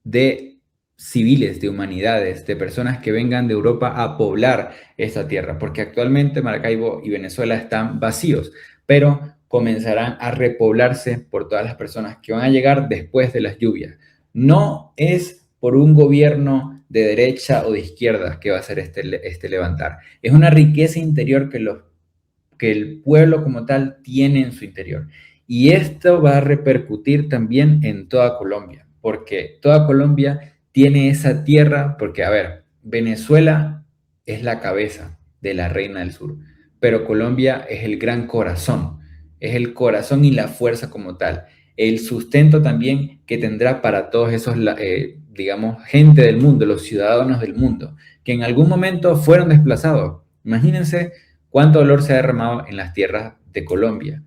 de civiles, de humanidades, de personas que vengan de Europa a poblar esta tierra, porque actualmente Maracaibo y Venezuela están vacíos, pero comenzarán a repoblarse por todas las personas que van a llegar después de las lluvias. No es por un gobierno de derecha o de izquierda que va a hacer este levantar. Es una riqueza interior que el pueblo como tal tiene en su interior. Y esto va a repercutir también en toda Colombia, porque toda Colombia tiene esa tierra, porque, a ver, Venezuela es la cabeza de la Reina del Sur, pero Colombia es el gran corazón, es el corazón y la fuerza como tal, el sustento también que tendrá para todos esos, digamos, gente del mundo, los ciudadanos del mundo, que en algún momento fueron desplazados. Imagínense cuánto dolor se ha derramado en las tierras de Colombia,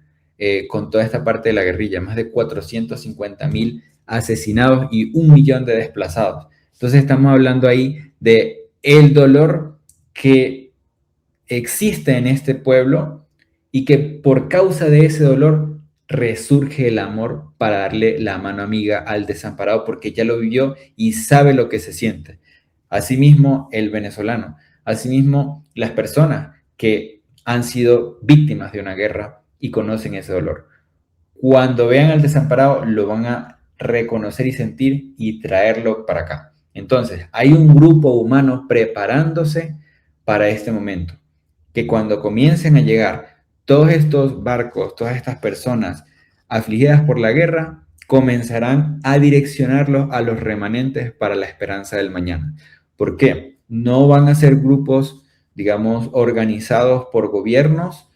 con toda esta parte de la guerrilla, más de 450.000 asesinados y 1 millón de desplazados. Entonces estamos hablando ahí de el dolor que existe en este pueblo y que por causa de ese dolor resurge el amor para darle la mano amiga al desamparado, porque ya lo vivió y sabe lo que se siente. Asimismo, el venezolano, asimismo, las personas que han sido víctimas de una guerra y conocen ese dolor. Cuando vean al desamparado, lo van a reconocer y sentir y traerlo para acá. Entonces, hay un grupo humano preparándose para este momento. que cuando comiencen a llegar todos estos barcos, todas estas personas afligidas por la guerra, comenzarán a direccionarlos a los remanentes para la esperanza del mañana. ¿Por qué? No van a ser grupos, digamos, organizados por gobiernos,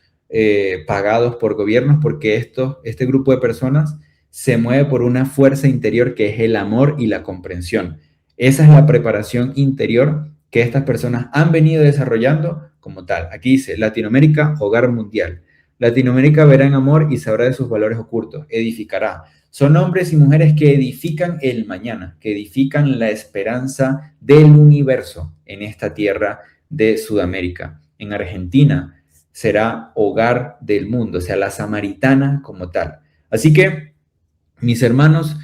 pagados por gobiernos, porque este grupo de personas se mueve por una fuerza interior que es el amor y la comprensión. Esa es la preparación interior que estas personas han venido desarrollando como tal. Aquí dice, Latinoamérica, hogar mundial. Latinoamérica verá en amor y sabrá de sus valores ocultos, edificará. Son hombres y mujeres que edifican el mañana, que edifican la esperanza del universo en esta tierra de Sudamérica. En Argentina será hogar del mundo, o sea, la samaritana como tal. Así que, mis hermanos,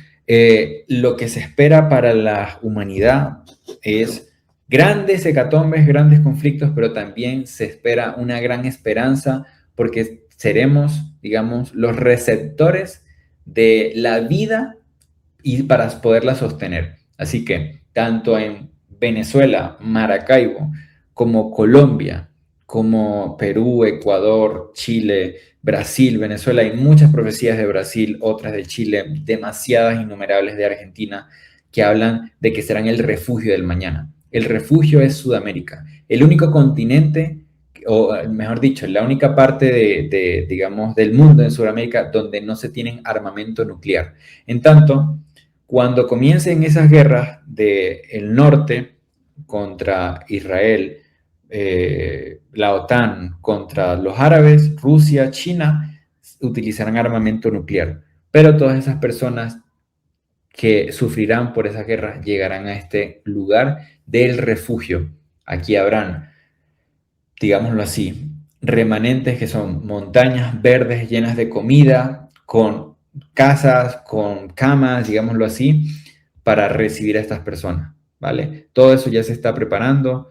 lo que se espera para la humanidad es grandes hecatombes, grandes conflictos, pero también se espera una gran esperanza porque seremos, digamos, los receptores de la vida y para poderla sostener. Así que tanto en Venezuela, Maracaibo, como Colombia, como Perú, Ecuador, Chile, Brasil, Venezuela, hay muchas profecías de Brasil, otras de Chile, demasiadas, innumerables de Argentina, que hablan de que serán el refugio del mañana. El refugio es Sudamérica, el único continente, o mejor dicho, la única parte digamos, del mundo en Sudamérica donde no se tienen armamento nuclear. En tanto, cuando comiencen esas guerras del norte contra Israel, la OTAN contra los árabes, Rusia, China, utilizarán armamento nuclear. Pero todas esas personas que sufrirán por esas guerras llegarán a este lugar del refugio. Aquí habrán, digámoslo así, remanentes que son montañas verdes llenas de comida, con casas, con camas, digámoslo así, para recibir a estas personas, ¿vale? Todo eso ya se está preparando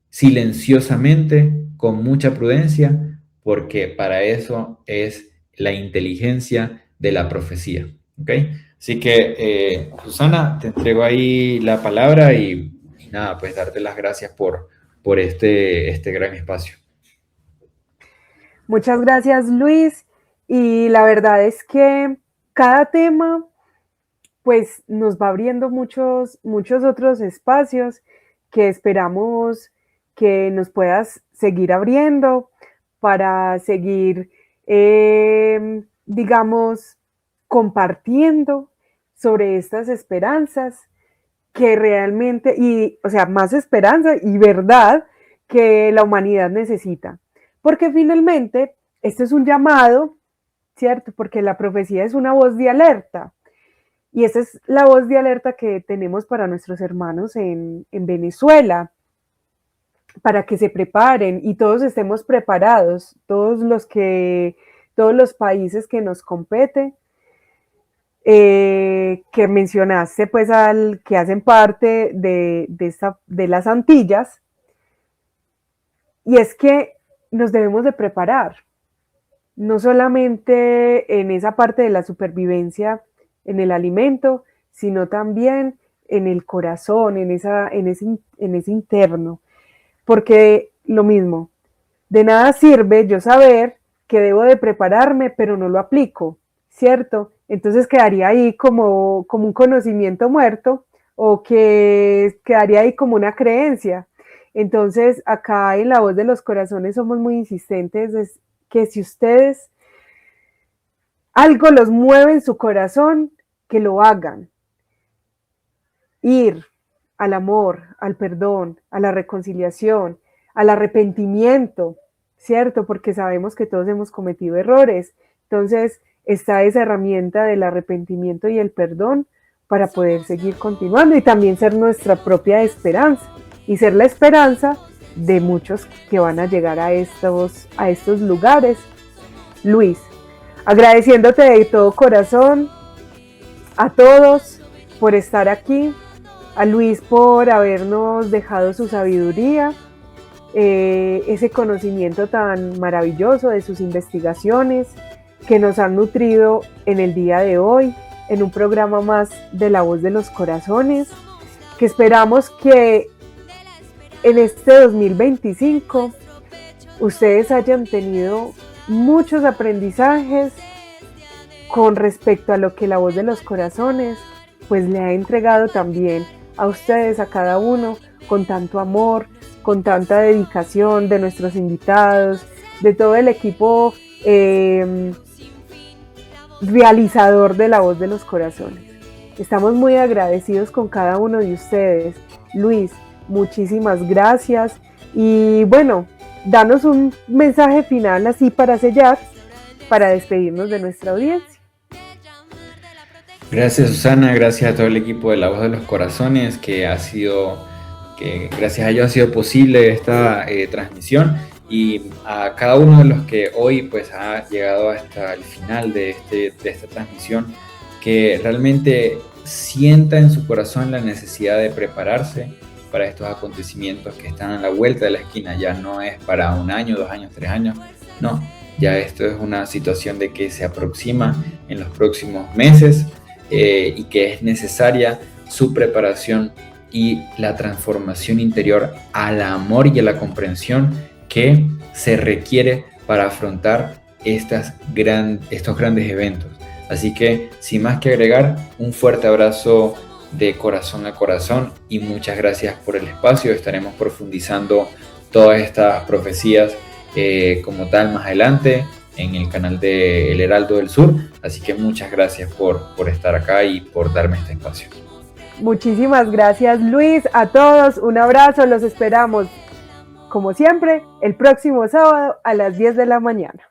silenciosamente, con mucha prudencia, porque para eso es la inteligencia de la profecía, ¿ok? Así que, Susana, te entrego ahí la palabra y nada, pues darte las gracias por este gran espacio. Muchas gracias, Luis. Y la verdad es que cada tema pues nos va abriendo muchos otros espacios que esperamos que nos puedas seguir abriendo para seguir, digamos, compartiendo sobre estas esperanzas que realmente, o sea, más esperanza y verdad que la humanidad necesita. Porque finalmente, esto es un llamado, ¿cierto? Porque la profecía es una voz de alerta. Y esa es la voz de alerta que tenemos para nuestros hermanos en Venezuela, para que se preparen y todos estemos preparados, todos los países que nos competen, que mencionaste, pues, que hacen parte de las Antillas, y es que nos debemos de preparar, no solamente en esa parte de la supervivencia, en el alimento, sino también en el corazón, en ese interno, porque lo mismo, de nada sirve yo saber que debo de prepararme, pero no lo aplico, ¿cierto? Entonces quedaría ahí como un conocimiento muerto, o que quedaría ahí como una creencia. Entonces, acá en La Voz de los Corazones somos muy insistentes, es que si ustedes algo los mueve en su corazón, que lo hagan. Ir al amor, al perdón, a la reconciliación, al arrepentimiento, ¿cierto? Porque sabemos que todos hemos cometido errores. Entonces, está esa herramienta del arrepentimiento y el perdón para poder seguir continuando y también ser nuestra propia esperanza y ser la esperanza de muchos que van a llegar a estos lugares. Luis, agradeciéndote de todo corazón a todos por estar aquí, a Luis por habernos dejado su sabiduría, ese conocimiento tan maravilloso de sus investigaciones que nos han nutrido en el día de hoy, en un programa más de La Voz de los Corazones, que esperamos que en este 2025 ustedes hayan tenido muchos aprendizajes con respecto a lo que La Voz de los Corazones pues le ha entregado también a ustedes, a cada uno, con tanto amor, con tanta dedicación de nuestros invitados, de todo el equipo realizador de La Voz de los Corazones. Estamos muy agradecidos con cada uno de ustedes. Luis, muchísimas gracias. Y bueno, danos un mensaje final así para sellar, para despedirnos de nuestra audiencia. Gracias, Susana, gracias a todo el equipo de La Voz de los Corazones, que gracias a ellos ha sido posible esta transmisión, y a cada uno de los que hoy pues ha llegado hasta el final de esta transmisión, que realmente sienta en su corazón la necesidad de prepararse para estos acontecimientos que están a la vuelta de la esquina. Ya no es para 1 año, 2 años, 3 años, no, ya esto es una situación de que se aproxima en los próximos meses, y que es necesaria su preparación y la transformación interior al amor y a la comprensión que se requiere para afrontar estos grandes eventos. Así que, sin más que agregar, un fuerte abrazo de corazón a corazón y muchas gracias por el espacio. Estaremos profundizando todas estas profecías como tal más adelante en el canal de El Heraldo del Sur, así que muchas gracias por estar acá y por darme este espacio. Muchísimas gracias, Luis, a todos, un abrazo, los esperamos como siempre el próximo sábado a las 10 de la mañana.